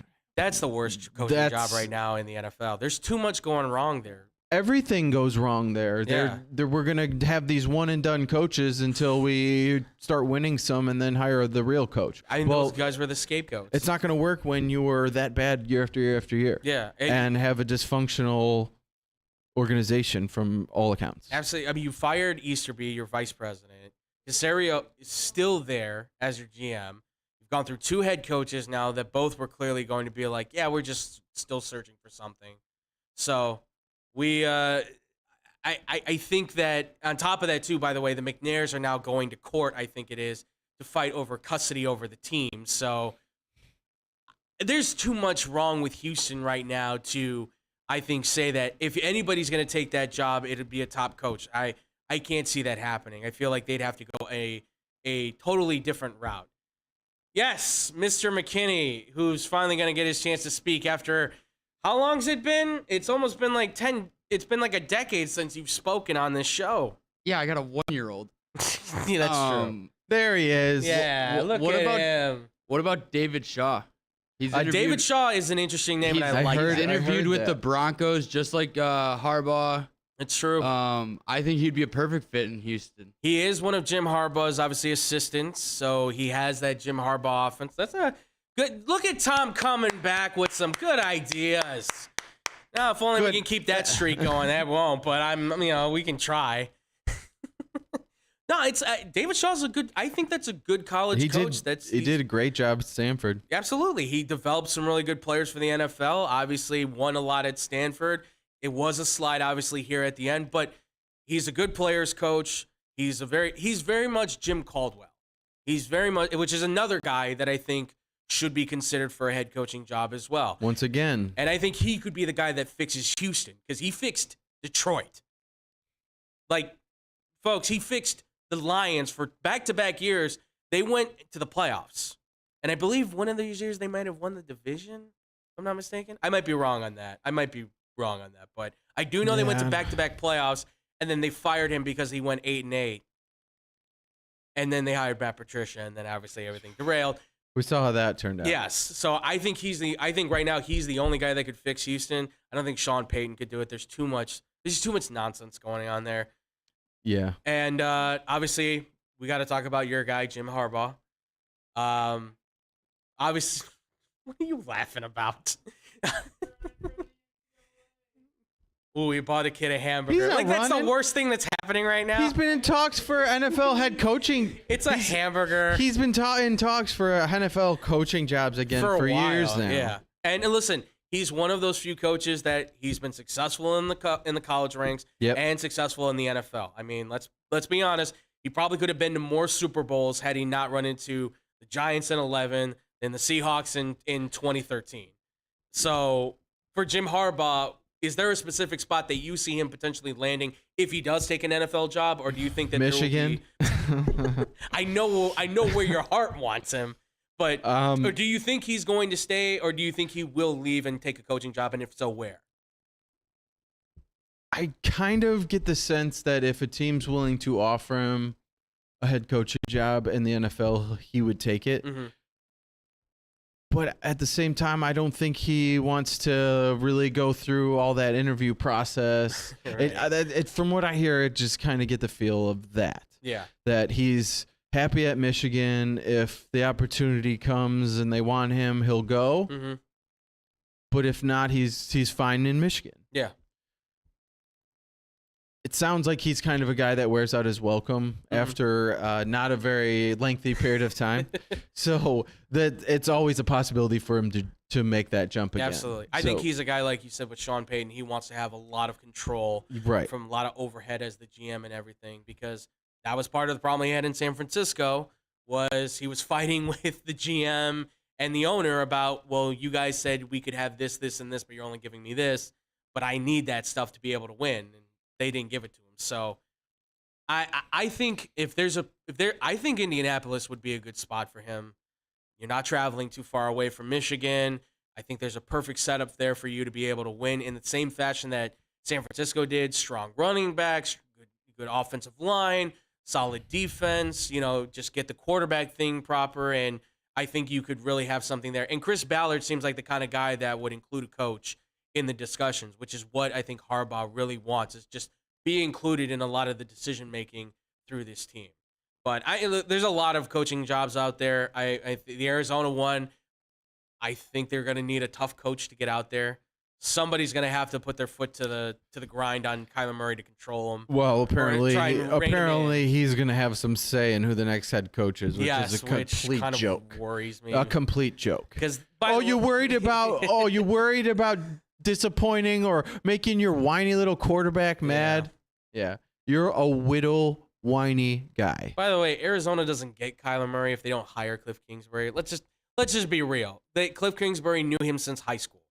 the worst coaching job right now in the NFL. There's too much going wrong there. Everything goes wrong there. Yeah. We're going to have these one and done coaches until we start winning some and then hire the real coach. I mean, those guys were the scapegoats. It's not going to work when you were that bad year after year after year. Yeah. And have a dysfunctional organization from all accounts. Absolutely. I mean, you fired Easterby, your vice president. Caserio is still there as your GM. You've gone through 2 head coaches now that both were clearly going to be like, yeah, we're just still searching for something. So I think that on top of that too, by the way, the McNairs are now going to court, I think it is, to fight over custody over the team. So there's too much wrong with Houston right now to, I think, say that if anybody's going to take that job, it'd be a top coach. I can't see that happening. I feel like they'd have to go a totally different route. Yes, Mr. McKinney, who's finally going to get his chance to speak after, how long's it been? It's almost been like it's been like a decade since you've spoken on this show. Yeah, I got a 1-year-old. Yeah, that's true. There he is. Yeah, look at him. What about David Shaw? He's David Shaw is an interesting name, and I like He's that. interviewed with that. the Broncos, just like Harbaugh. It's true. I think he'd be a perfect fit in Houston. He is one of Jim Harbaugh's, obviously, assistants, so he has that Jim Harbaugh offense. That's a good look at Tom coming back with some good ideas. Now, if only we can keep that streak going. That won't, but we can try. No, it's David Shaw's a good. I think that's a good college coach. He did a great job at Stanford. Absolutely, he developed some really good players for the NFL. Obviously, won a lot at Stanford. It was a slide, obviously, here at the end, but he's a good players coach. He's very much Jim Caldwell. He's very much, which is another guy that I think should be considered for a head coaching job as well. Once again, and I think he could be the guy that fixes Houston because he fixed Detroit. Like, folks, he fixed the Lions for back-to-back years. They went to the playoffs, and I believe one of these years they might have won the division. If I'm not mistaken. I might be wrong on that. But I do know they went to back-to-back playoffs, and then they fired him because he went 8-8. And then they hired Matt Patricia, and then obviously everything derailed. we saw how that turned out. Yes, so I think right now he's the only guy that could fix Houston. I don't think Sean Payton could do it. There's too much nonsense going on there. Yeah. And obviously we got to talk about your guy Jim Harbaugh. Obviously, what are you laughing about? Ooh, we bought a kid a hamburger. That's the worst thing that's happening right now. He's been in talks for NFL head coaching. It's a hamburger. He's been in talks for NFL coaching jobs again for years now. Yeah. And listen, he's one of those few coaches that he's been successful in the college ranks and successful in the NFL. I mean, let's be honest. He probably could have been to more Super Bowls had he not run into the Giants in 11 and the Seahawks in 2013. So for Jim Harbaugh, is there a specific spot that you see him potentially landing if he does take an NFL job, or do you think that Michigan? I know where your heart wants him, but or do you think he's going to stay, or do you think he will leave and take a coaching job, and if so, where? I kind of get the sense that if a team's willing to offer him a head coaching job in the NFL, he would take it. Mm-hmm. But at the same time, I don't think he wants to really go through all that interview process. Right. From what I hear, it just kind of get the feel of that. Yeah. That he's happy at Michigan. If the opportunity comes and they want him, he'll go. Mm-hmm. But if not, he's fine in Michigan. Yeah. It sounds like he's kind of a guy that wears out his welcome after not a very lengthy period of time. So that it's always a possibility for him to make that jump again. Absolutely. I think he's a guy, like you said, with Sean Payton. He wants to have a lot of control from a lot of overhead as the GM and everything, because that was part of the problem he had in San Francisco was he was fighting with the GM and the owner about, well, you guys said we could have this, this, and this, but you're only giving me this, but I need that stuff to be able to win. And they didn't give it to him. So I think I think Indianapolis would be a good spot for him. You're not traveling too far away from Michigan. I think there's a perfect setup there for you to be able to win in the same fashion that San Francisco did. Strong running backs, good offensive line, solid defense, just get the quarterback thing proper. And I think you could really have something there. And Chris Ballard seems like the kind of guy that would include a coach in the discussions, which is what I think Harbaugh really wants, is just be included in a lot of the decision-making through this team. But there's a lot of coaching jobs out there. The Arizona one, I think they're going to need a tough coach to get out there. Somebody's going to have to put their foot to the grind on Kyler Murray to control him. Well, apparently he's going to have some say in who the next head coach is, which is a complete kind joke. Of worries me. A complete joke. Because you're worried about disappointing or making your whiny little quarterback mad. Yeah. You're a whiny guy. By the way, Arizona doesn't get Kyler Murray if they don't hire Cliff Kingsbury. Let's just be real. Cliff Kingsbury knew him since high school.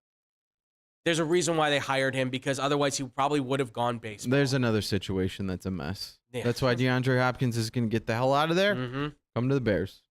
There's a reason why they hired him, because otherwise he probably would have gone baseball. There's another situation that's a mess. Yeah. That's why DeAndre Hopkins is going to get the hell out of there. Mm-hmm. Come to the Bears.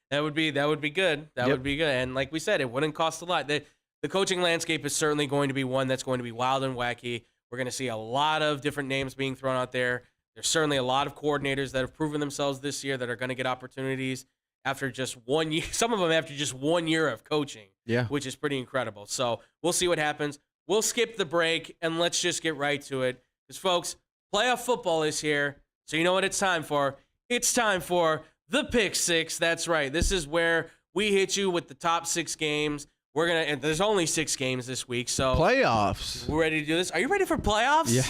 That would be good. That would be good. And like we said, it wouldn't cost a lot. The coaching landscape is certainly going to be one that's going to be wild and wacky. We're going to see a lot of different names being thrown out there. There's certainly a lot of coordinators that have proven themselves this year that are going to get opportunities. after just 1 year. Some of them after just 1 year of coaching, which is pretty incredible. So we'll see what happens. We'll skip the break, and let's just get right to it. Because, folks, playoff football is here, so you know what it's time for. It's time for the Pick Six. That's right. This is where we hit you with the top 6 games. And there's only 6 games this week, so playoffs. We're ready to do this. Are you ready for playoffs? Yeah.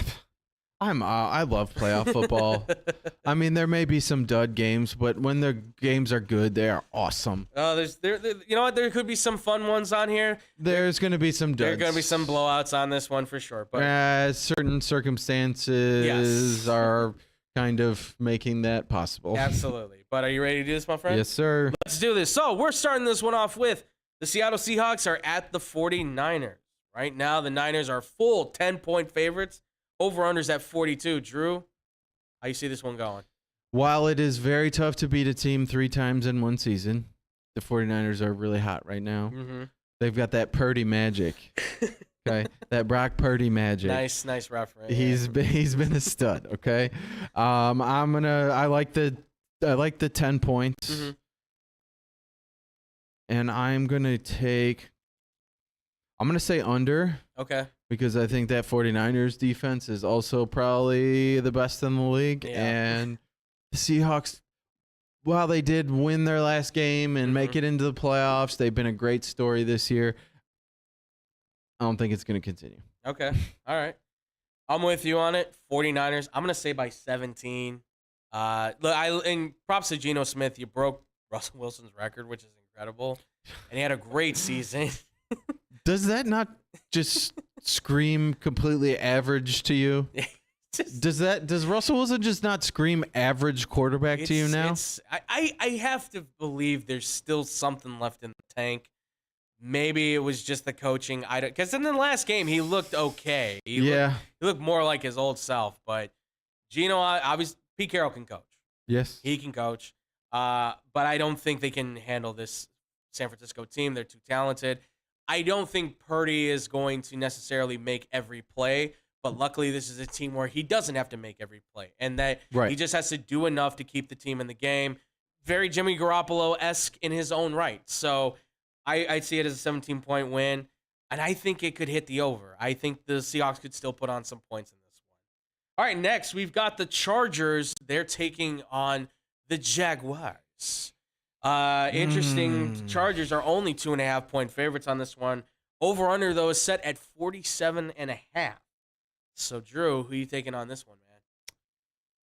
I love playoff football. I mean, there may be some dud games, but when the games are good, they are awesome. You know what? There could be some fun ones on here. There's going to be some duds. There are going to be some blowouts on this one for sure. But certain circumstances are kind of making that possible. Absolutely. But are you ready to do this, my friend? Yes, sir. Let's do this. So we're starting this one off with the Seattle Seahawks are at the 49ers. Right now, the Niners are full 10-point favorites. Over-unders at 42. Drew, how you see this one going? While it is very tough to beat a team 3 times in one season, the 49ers are really hot right now. Mm-hmm. They've got that Purdy magic. Okay, that Brock Purdy magic. Nice reference. He's been a stud. Okay, I like the 10 points, mm-hmm. and I'm gonna say under. Okay. Because I think that 49ers defense is also probably the best in the league. Yeah. And the Seahawks, while they did win their last game and make it into the playoffs, they've been a great story this year. I don't think it's going to continue. Okay. All right. I'm with you on it. 49ers, I'm going to say by 17. And props to Geno Smith. You broke Russell Wilson's record, which is incredible. And he had a great season. Does that not just scream completely average to you? Does Russell Wilson just not scream average quarterback to you now? I have to believe there's still something left in the tank. Maybe it was just the coaching. Because in the last game he looked okay. He looked more like his old self. But Geno, obviously, Pete Carroll can coach. Yes, he can coach. But I don't think they can handle this San Francisco team. They're too talented. I don't think Purdy is going to necessarily make every play, but luckily this is a team where he doesn't have to make every play, and that he just has to do enough to keep the team in the game. Very Jimmy Garoppolo-esque in his own right. So I see it as a 17-point win, and I think it could hit the over. I think the Seahawks could still put on some points in this one. All right, next we've got the Chargers. They're taking on the Jaguars. Interesting. Chargers are only 2.5-point favorites on this one. Over under though is set at 47.5. So Drew, who are you taking on this one, man?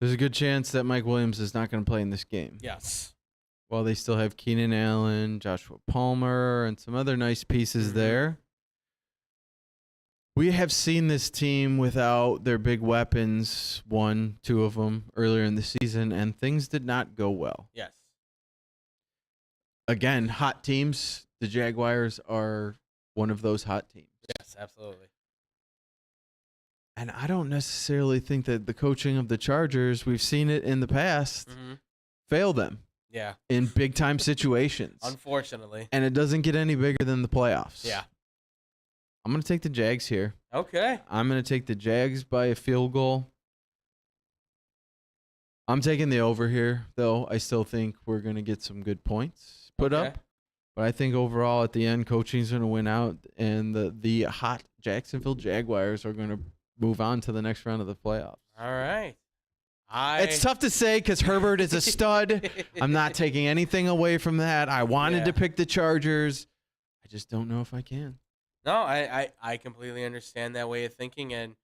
There's a good chance that Mike Williams is not going to play in this game. Yes. While they still have Keenan Allen, Joshua Palmer, and some other nice pieces there. We have seen this team without their big weapons, 1, 2 of them earlier in the season, and things did not go well. Yes. Again, hot teams. The Jaguars are one of those hot teams. Yes, absolutely. And I don't necessarily think that the coaching of the Chargers, we've seen it in the past, fail them. Yeah. In big-time situations. Unfortunately. And it doesn't get any bigger than the playoffs. Yeah. I'm going to take the Jags here. Okay. I'm going to take the Jags by a field goal. I'm taking the over here, though. I still think we're going to get some good points put up. But I think overall at the end, coaching's going to win out, and the hot Jacksonville Jaguars are going to move on to the next round of the playoffs. All right. It's tough to say because Herbert is a stud. I'm not taking anything away from that. I wanted to pick the Chargers. I just don't know if I can. No, I completely understand that way of thinking, and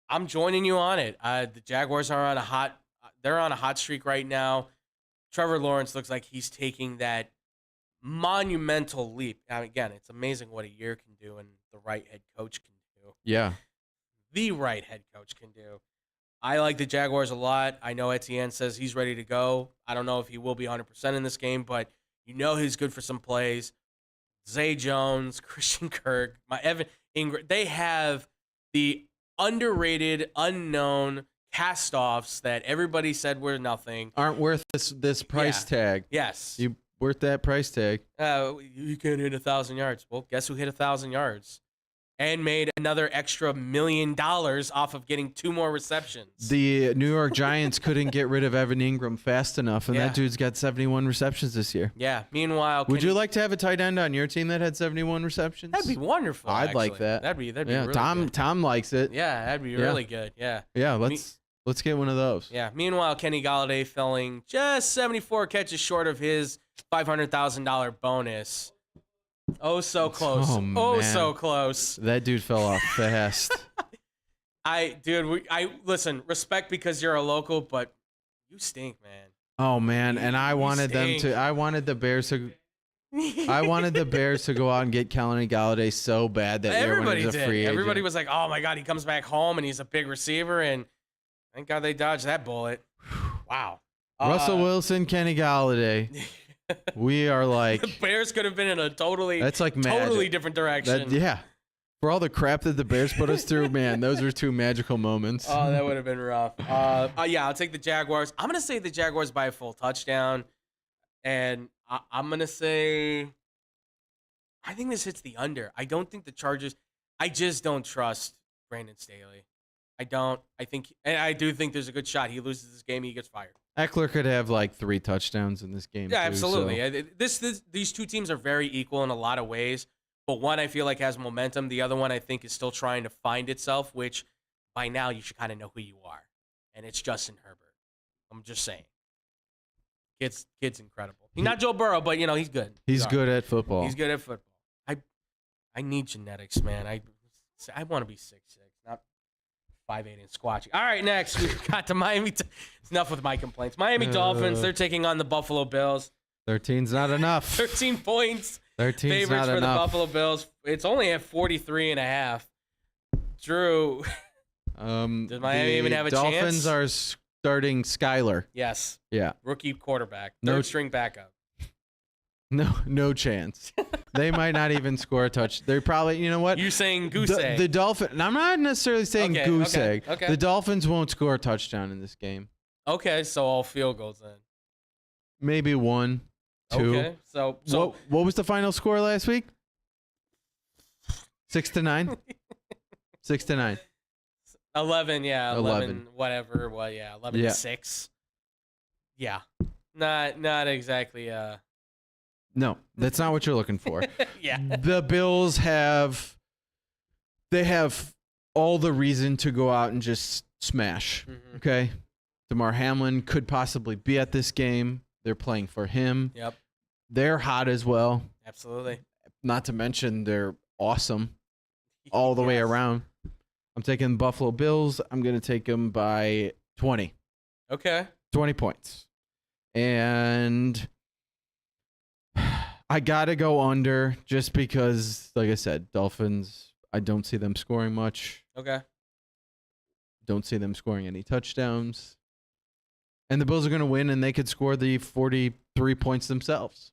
I'm joining you on it. The Jaguars are on a hot streak right now. Trevor Lawrence looks like he's taking that monumental leap. I mean, again, it's amazing what a year can do and the right head coach can do. Yeah. The right head coach can do. I like the Jaguars a lot. I know Etienne says he's ready to go. I don't know if he will be 100% in this game, but you know he's good for some plays. Zay Jones, Christian Kirk, Evan Ingram. They have the underrated, unknown cast-offs that everybody said were nothing. Aren't worth this price tag. Yes. You worth that price tag. You can't hit 1,000 yards. Well, guess who hit 1,000 yards? and made another extra $1 million off of getting 2 more receptions. The New York Giants couldn't get rid of Evan Ingram fast enough, and that dude's got 71 receptions this year. Yeah. Meanwhile, would you like to have a tight end on your team that had 71 receptions? That'd be wonderful. I'd like that. That'd be really good. Tom likes it. Yeah, that'd be really good. Yeah. Yeah, let's get one of those. Yeah. Meanwhile, Kenny Galladay falling just 74 catches short of his $500,000 bonus. Oh, so close. Oh, so close. That dude fell off fast. Listen, respect because you're a local, but you stink, man. Oh man, and I wanted the Bears to go out and get Kenny Galladay so bad that everybody was a free agent. Everybody was like, "Oh my God, he comes back home and he's a big receiver," and thank God they dodged that bullet. Wow. Russell Wilson, Kenny Galladay. We are like the Bears could have been in a totally different direction. For all the crap that the Bears put us through, man, those were 2 magical moments. Oh, that would have been rough. I'll take the Jaguars. I'm gonna say the Jaguars by a full touchdown, and I'm gonna say I think this hits the under. I don't think the Chargers. I just don't trust Brandon Staley. I don't. I do think there's a good shot he loses this game. He gets fired. Eckler could have like 3 touchdowns in this game. Yeah, too, absolutely. So. These 2 teams are very equal in a lot of ways, but one I feel like has momentum. The other one I think is still trying to find itself, which by now you should kind of know who you are, and it's Justin Herbert. I'm just saying. Kid's incredible. He's not Joe Burrow, but he's good. He's good at football. He's good at football. I need genetics, man. I want to be 6'6", not 5'8" and squatchy. All right, next we've got the Miami. It's enough with my complaints. Miami Dolphins. They're taking on the Buffalo Bills. 13's not enough. 13 points. 13's favorites not for enough. The Buffalo Bills. It's only at 43.5. Drew, does Miami even have a chance? Dolphins are starting Skyler. Yes. Yeah. Rookie quarterback. Third string backup. No chance. They might not even score a touch. They're probably, you know what? You're saying goose egg. The Dolphins, I'm not necessarily saying goose egg. Okay. The Dolphins won't score a touchdown in this game. Okay, so all field goals then. Maybe 1, 2. Okay, so what was the final score last week? 6-9? 6-9. 11, yeah. 11, whatever. Well, yeah, 11-6. Yeah. Not exactly No, that's not what you're looking for. Yeah. The Bills have all the reason to go out and just smash. Mm-hmm. Okay? Damar Hamlin could possibly be at this game. They're playing for him. Yep. They're hot as well. Absolutely. Not to mention they're awesome all the way around. I'm taking Buffalo Bills. I'm going to take them by 20. Okay. 20 points. And I got to go under just because, like I said, Dolphins, I don't see them scoring much. Okay. Don't see them scoring any touchdowns. And the Bills are going to win, and they could score the 43 points themselves.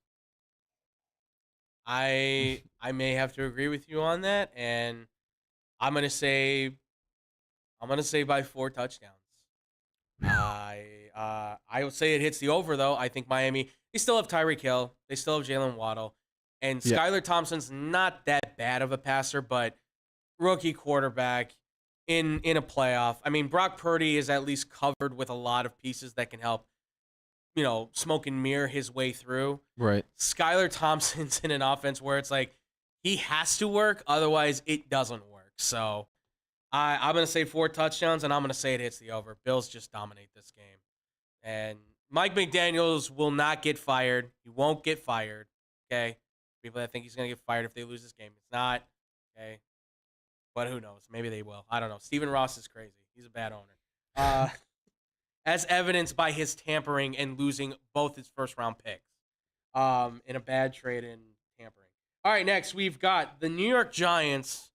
I may have to agree with you on that, and I'm gonna say by 4 touchdowns. I would say it hits the over though. I think Miami. They still have Tyreek Hill. They still have Jalen Waddle, and Skylar Thompson's not that bad of a passer, but rookie quarterback in a playoff. I mean, Brock Purdy is at least covered with a lot of pieces that can help, smoke and mirror his way through. Right. Skylar Thompson's in an offense where it's like he has to work, otherwise it doesn't work. So I'm going to say 4 touchdowns, and I'm going to say it hits the over. Bills just dominate this game. And Mike McDaniels will not get fired. He won't get fired, okay? People that think he's going to get fired if they lose this game. It's not, okay? But who knows? Maybe they will. I don't know. Stephen Ross is crazy. He's a bad owner. As evidenced by his tampering and losing both his first-round picks in a bad trade and tampering. All right, next we've got the New York Giants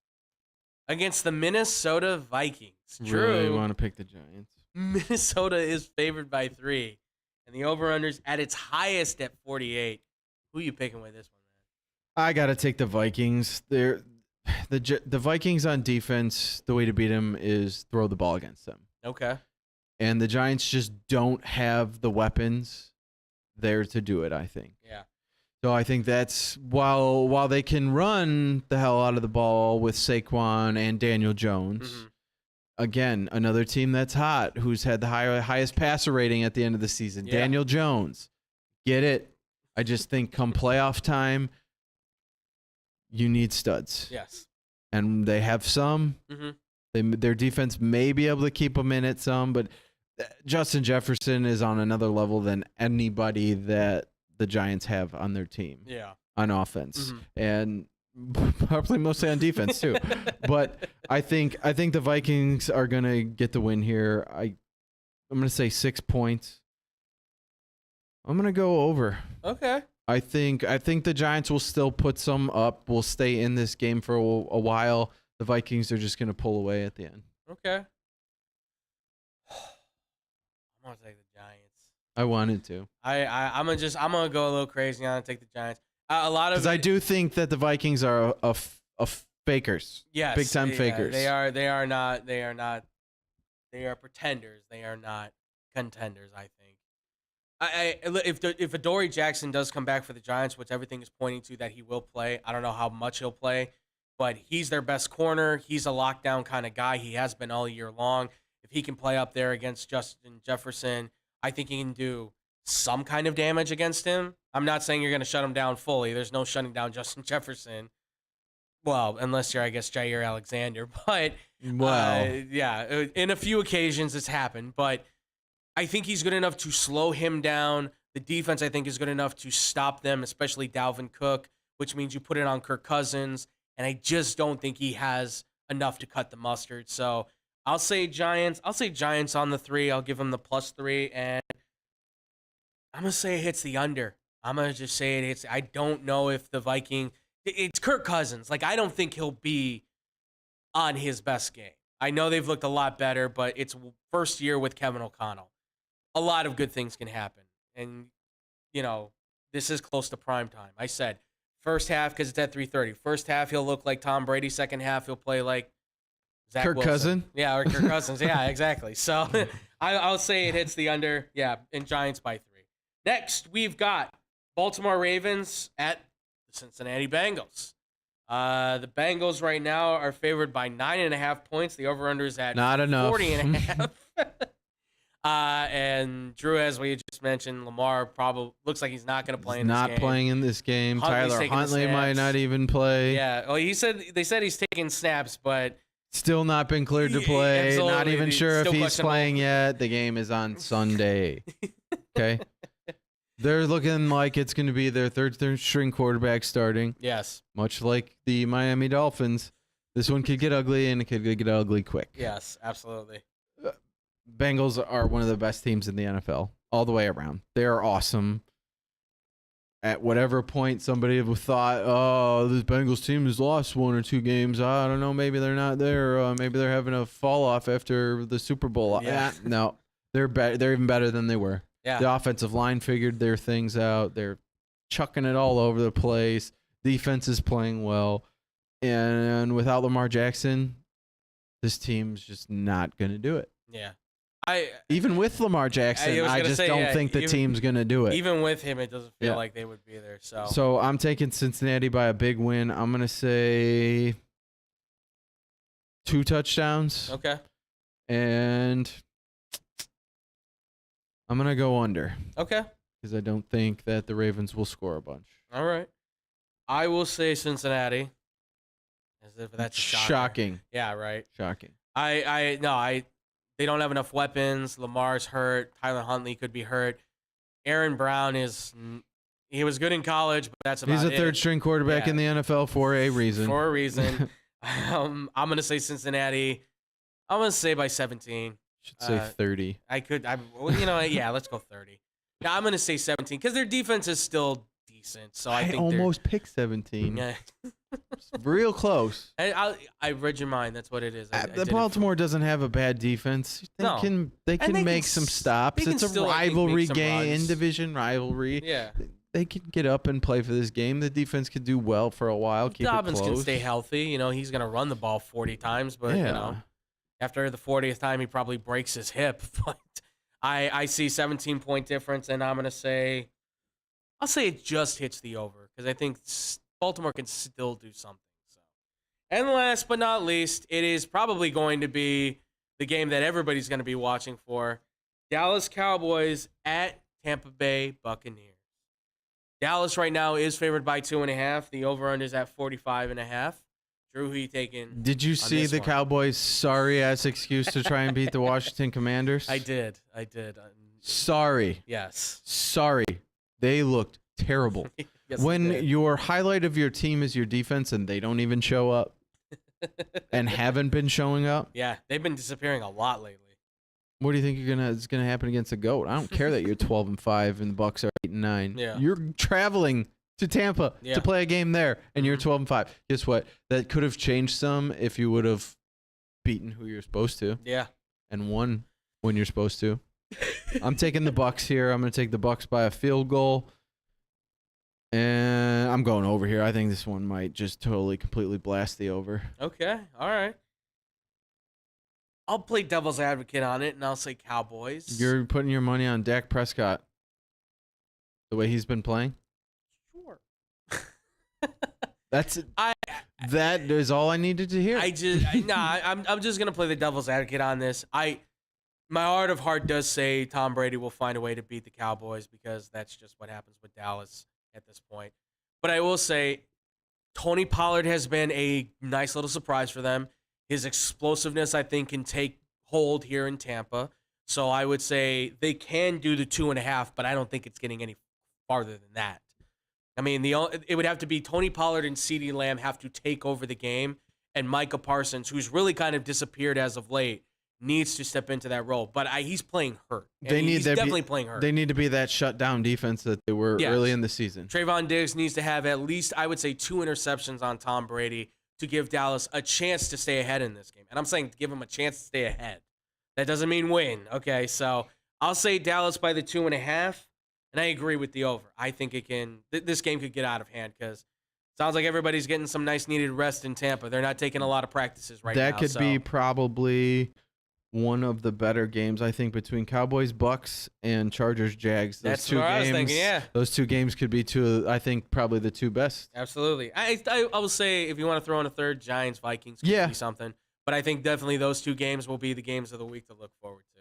against the Minnesota Vikings. Really want to pick the Giants. Minnesota is favored by 3, and the over-under's at its highest at 48. Who are you picking with this one, man? I got to take the Vikings. The Vikings on defense, the way to beat them is throw the ball against them. Okay. And the Giants just don't have the weapons there to do it, I think. Yeah. So I think that's while they can run the hell out of the ball with Saquon and Daniel Jones. Mhm. Again, another team that's hot, who's had the highest passer rating at the end of the season. Yeah. Daniel Jones. Get it? I just think come playoff time, you need studs. Yes. And they have some. Mm-hmm. Their defense may be able to keep them in at some, but Justin Jefferson is on another level than anybody that the Giants have on their team. Yeah. On offense. Mhm. And probably mostly on defense too. But I think the Vikings are gonna get the win here. I'm gonna say 6 points. I'm gonna go over. Okay. I think the Giants will still put some up. Will stay in this game for a while. The Vikings are just gonna pull away at the end. Okay. I'm gonna take the Giants. I wanted to. I'm gonna go a little crazy on and take the Giants. A lot of Because I do think that the Vikings are a fakers. yes, big time yeah, fakers. They are not. They are pretenders. They are not contenders. I think. If Adoree Jackson does come back for the Giants, which everything is pointing to that he will play, I don't know how much he'll play, but he's their best corner. He's a lockdown kind of guy. He has been all year long. If he can play up there against Justin Jefferson, I think he can do some kind of damage against him. I'm not saying you're going to shut him down fully. There's no shutting down Justin Jefferson. Well, unless you're, I guess, Jair Alexander. But, yeah, in a few occasions it's happened. But I think he's good enough to slow him down. The defense, I think, is good enough to stop them, especially Dalvin Cook, which means you put it on Kirk Cousins. And I just don't think he has enough to cut the mustard. So I'll say Giants. I'll say Giants on the 3. I'll give him the +3. And I'm going to say it hits the under. I'm going to just say it hits. I don't know if the Viking. It's Kirk Cousins. Like, I don't think he'll be on his best game. I know they've looked a lot better, but it's first year with Kevin O'Connell. A lot of good things can happen. And, this is close to prime time. I said first half because it's at 3:30. First half, he'll look like Tom Brady. Second half, he'll play like Zach Kirk Wilson. Cousin? Yeah, or Kirk Cousins. Yeah, exactly. So I'll say it hits the under. Yeah, and Giants by 3. Next, we've got Baltimore Ravens at the Cincinnati Bengals. The Bengals right now are favored by 9.5 points. The over-under is at Not enough. 40.5. And Drew, as we just mentioned, Lamar probably looks like he's not going to play in this game. Not playing in this game. Huntley's Tyler taking the Huntley might snaps. not even play. Yeah. Well, they said he's taking snaps, but Still not been cleared to Yeah, play. absolutely. Not even sure if Still he's questionable. playing yet. The game is on Sunday. Okay. They're looking like it's going to be their third string quarterback starting, yes, much like the Miami Dolphins. This one could get ugly, and it could get ugly quick. yes, absolutely. Bengals are one of the best teams in the NFL all the way around. They are awesome. At whatever point somebody thought, oh, this Bengals team has lost 1 or 2 games. I don't know. Maybe they're not there. Maybe they're having a fall off after the Super Bowl. Yeah. No, they're they're even better than they were. Yeah. The offensive line figured their things out. They're chucking it all over the place. Defense is playing well. And without Lamar Jackson, this team's just not going to do it. Yeah. Even with Lamar Jackson, I just don't think the team's going to do it. Even with him, it doesn't feel Yeah. like they would be there. So, So I'm taking Cincinnati by a big win. I'm going to say 2 touchdowns. okay. And I'm going to go under Okay. because I don't think that the Ravens will score a bunch. All right. I will say Cincinnati. As if that's a shocker. Shocking. Yeah, right. Shocking. They don't have enough weapons. Lamar's hurt. Tyler Huntley could be hurt. Aaron Brown he was good in college, but that's about He's it. a third string quarterback Yeah. in the NFL for a reason. For a reason. I'm going to say Cincinnati. I'm going to say by 17. Should say 30. Yeah, let's go 30. Now, I'm going to say 17 because their defense is still decent. So I think almost picked 17. Yeah. Real close. I read your mind. That's what it is. I The did it Baltimore doesn't have a bad defense. They No. can they make can some s- stops. they can It's a still, I think, rivalry make some game, runs. in division rivalry. Yeah. They can get up and play for this game. The defense could do well for a while. Keep Dobbins it close. can stay healthy. He's going to run the ball 40 times, but Yeah. after the 40th time, he probably breaks his hip. But I see 17-point difference, and I'm going to say I'll say it just hits the over because I think Baltimore can still do something. So, and last but not least, it is probably going to be the game that everybody's going to be watching for: Dallas Cowboys at Tampa Bay Buccaneers. Dallas right now is favored by 2.5. The over/under is at 45.5. Drew, who you taking? Did you see the Cowboys' sorry-ass excuse to try and beat the Washington Commanders? I did. Sorry. Yes. Sorry. They looked terrible. Yes, when they did. your highlight of your team is your defense and they don't even show up and haven't been showing up. Yeah, they've been disappearing a lot lately. What do you think is gonna happen against the GOAT? I don't care that you're 12-5 and the Bucks are 8-9. Yeah. You're traveling to Tampa to play a game there, and you're 12-5. Guess what? That could have changed some if you would have beaten who you're supposed to. Yeah. And won when you're supposed to. I'm taking the Bucks here. I'm gonna take the Bucks by a field goal. And I'm going over here. I think this one might just totally, completely blast the over. Okay. All right. I'll play devil's advocate on it, and I'll say Cowboys. You're putting your money on Dak Prescott the way he's been playing? Sure. That is all I needed to hear. I'm just gonna play the devil's advocate on this. My heart of heart does say Tom Brady will find a way to beat the Cowboys because that's just what happens with Dallas at this point. But I will say Tony Pollard has been a nice little surprise for them. His explosiveness, I think, can take hold here in Tampa. So I would say they can do the 2.5, but I don't think it's getting any farther than that. I mean, it would have to be Tony Pollard and CeeDee Lamb have to take over the game, and Micah Parsons, who's really kind of disappeared as of late, needs to step into that role. But he's playing hurt. He's definitely playing hurt. They need to be that shutdown defense that they were early in the season. Trayvon Diggs needs to have at least, I would say, 2 interceptions on Tom Brady to give Dallas a chance to stay ahead in this game. And I'm saying give him a chance to stay ahead. That doesn't mean win. Okay, so I'll say Dallas by the 2.5, and I agree with the over. I think this game could get out of hand because it sounds like everybody's getting some nice needed rest in Tampa. They're not taking a lot of practices right now. That could be probably one of the better games, I think, between Cowboys, Bucks, and Chargers, Jags. That's what I was thinking, yeah. Those two games could be probably the two best. Absolutely. I will say, if you want to throw in a third, Giants, Vikings could be something. But I think definitely those two games will be the games of the week to look forward to.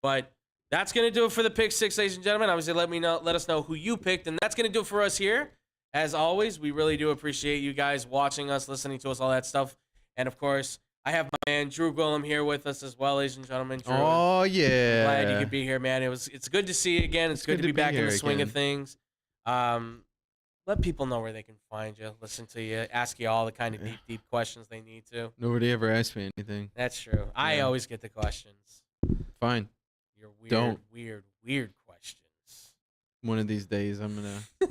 But that's going to do it for the Pick Six, ladies and gentlemen. Obviously, let us know who you picked, and that's going to do it for us here. As always, we really do appreciate you guys watching us, listening to us, all that stuff. And, of course, I have my man Drew Gwillem here with us as well, ladies and gentlemen. Drew, oh, yeah. Glad you could be here, man. It's good to see you again. It's good to be back in the swing of things. Let people know where they can find you, listen to you, ask you all the kind of deep questions they need to. Nobody ever asked me anything. That's true. Yeah. I always get the questions. Fine. Your weird questions. One of these days, I'm going to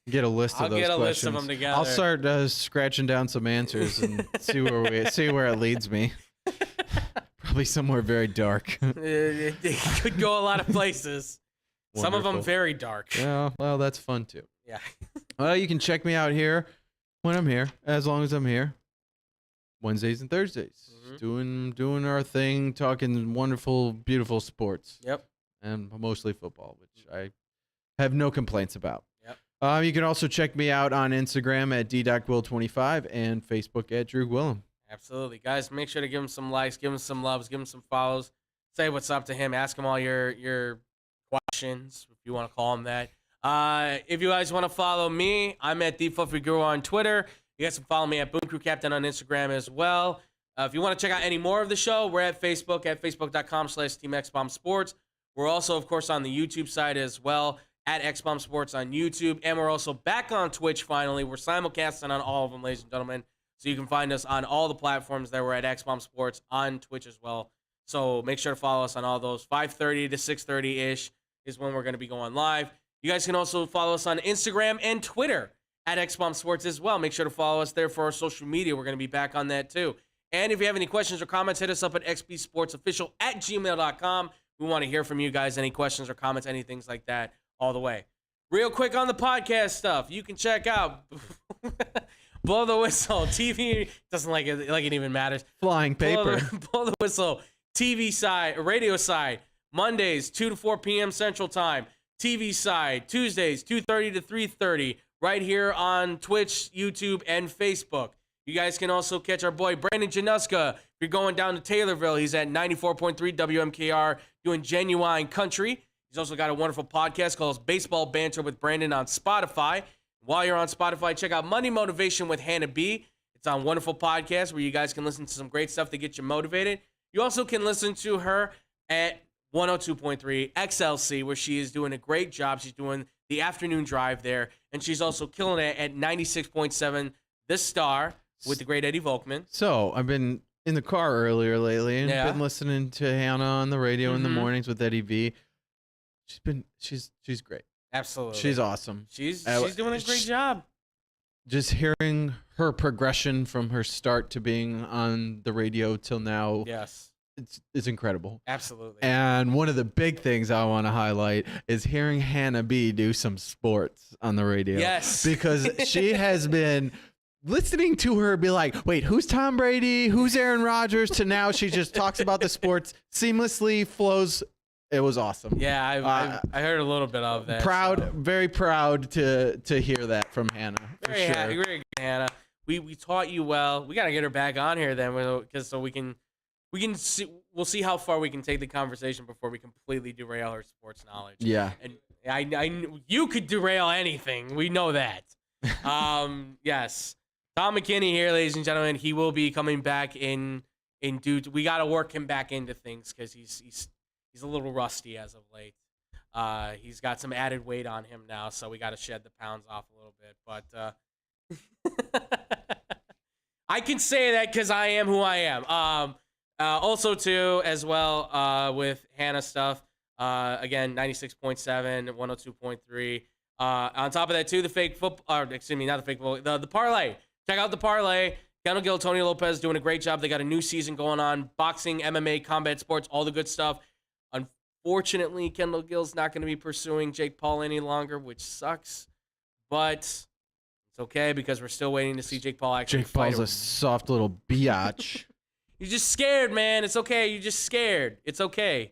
get a list of those questions. I'll get a list of them together. I'll start scratching down some answers and see where it leads me. Probably somewhere very dark. It could go a lot of places. Wonderful. Some of them very dark. Yeah, well, that's fun too. Yeah. Well, you can check me out here when I'm here, as long as I'm here. Wednesdays and Thursdays, doing our thing, talking wonderful, beautiful sports. Yep. And mostly football, which I have no complaints about. Yep. You can also check me out on Instagram at d.gwill25 and Facebook at Drew Gwillem. Absolutely. Guys, make sure to give him some likes, give him some loves, give him some follows. Say what's up to him. Ask him all your questions, if you want to call him that. If you guys want to follow me, I'm at DFluffyGuru on Twitter. You guys can follow me at Boom Crew Captain on Instagram as well. If you want to check out any more of the show, we're at Facebook at facebook.com/TeamXBombSports. We're also, of course, on the YouTube side as well at XBomb Sports on YouTube. And we're also back on Twitch finally. We're simulcasting on all of them, ladies and gentlemen. So you can find us on all the platforms that we're at XBomb Sports on Twitch as well. So make sure to follow us on all those. 5:30 to 6:30-ish is when we're going to be going live. You guys can also follow us on Instagram and Twitter at XBomb Sports as well. Make sure to follow us there for our social media. We're going to be back on that too. And if you have any questions or comments, hit us up at xbsportsofficial@gmail.com. We want to hear from you guys. Any questions or comments, anything like that, all the way. Real quick on the podcast stuff, you can check out Blow the Whistle TV. Doesn't like it even matters. Flying paper. Blow the Whistle TV side, radio side, Mondays 2 to 4 p.m. Central Time. TV side, Tuesdays, 2:30 to 3:30, right here on Twitch, YouTube, and Facebook. You guys can also catch our boy Brandon Januska. If you're going down to Taylorville, he's at 94.3 WMKR doing Genuine Country. He's also got a wonderful podcast called Baseball Banter with Brandon on Spotify. While you're on Spotify, check out Monday Motivation with Hannah B. It's on wonderful podcast where you guys can listen to some great stuff to get you motivated. You also can listen to her at 102.3 XLC, where she is doing a great job. She's doing the afternoon drive there, and she's also killing it at 96.7 The Star with the great Eddie Volkman. So I've been in the car earlier lately and Yeah. been listening to Hannah on the radio in the mornings with Eddie V. She's great. Absolutely. She's awesome. She's doing a great job. Just hearing her progression from her start to being on the radio till now, Yes. it's incredible. Absolutely. And one of the big things I want to highlight is hearing Hannah B do some sports on the radio. Yes. Because she has been listening to her be like, wait, who's Tom Brady? Who's Aaron Rodgers? To now she just talks about the sports, seamlessly flows. It was awesome. Yeah, I heard a little bit of that. Proud, so. very proud to hear that from Hannah. For Very sure. happy, very good, Hannah. We taught you well. We gotta get her back on here then, because so we can see. We'll see how far we can take the conversation before we completely derail her sports knowledge. Yeah. And you could derail anything. We know that. Yes. Tom McKinney here, ladies and gentlemen. He will be coming back in due. We got to work him back into things because he's a little rusty as of late. He's got some added weight on him now, so we got to shed the pounds off a little bit. But I can say that because I am who I am. Also, too, as well, with Hannah stuff. Again, 96.7, 102.3. On top of that, too, the fake football. Excuse me, not the fake football. The parlay. Check out the parlay. Kendall Gill, Tony Lopez doing a great job. They got a new season going on. Boxing, MMA, combat sports, all the good stuff. Unfortunately, Kendall Gill's not going to be pursuing Jake Paul any longer, which sucks. But it's okay because we're still waiting to see Jake Paul actually fight. Jake Paul's a soft little biatch. You're just scared, man. It's okay. You're just scared. It's okay.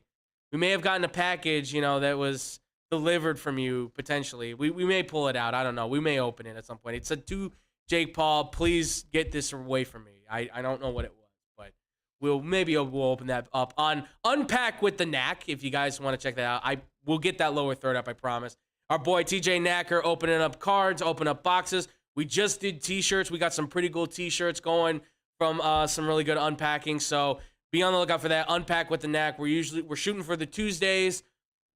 We may have gotten a package, that was delivered from you, potentially. We may pull it out. I don't know. We may open it at some point. It said to Jake Paul, please get this away from me. I don't know what it was, but we'll open that up on Unpack with the Knack. If you guys want to check that out, we'll get that lower third up, I promise. Our boy TJ Knacker opening up cards, open up boxes. We just did t-shirts. We got some pretty cool t-shirts going from some really good unpacking. So be on the lookout for that. Unpack with the Knack. We're shooting for the Tuesdays,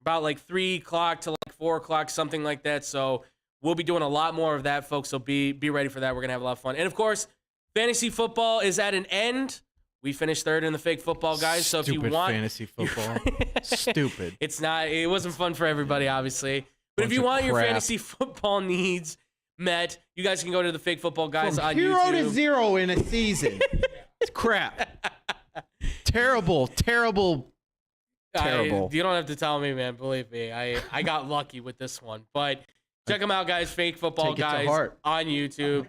about like 3 o'clock to like 4 o'clock, something like that. So we'll be doing a lot more of that, folks. So be ready for that. We're gonna have a lot of fun. And of course, fantasy football is at an end. We finished third in the fake football, guys. So if you want fantasy football, stupid. It wasn't fun for everybody, obviously. But if you want your fantasy football needs met, you guys can go to the fake football guys on From YouTube. 0 to 0 in a season. It's crap. Terrible. You don't have to tell me, man. Believe me, I got lucky with this one. But check them out, guys. Fake football Take it to guys heart. on YouTube,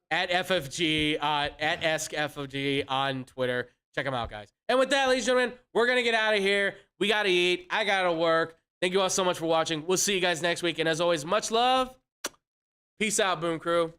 at FFG, at EskFFG on Twitter. Check them out, guys. And with that, ladies and gentlemen, we're gonna get out of here. We gotta eat. I gotta work. Thank you all so much for watching. We'll see you guys next week. And as always, much love. Peace out, Boom Crew.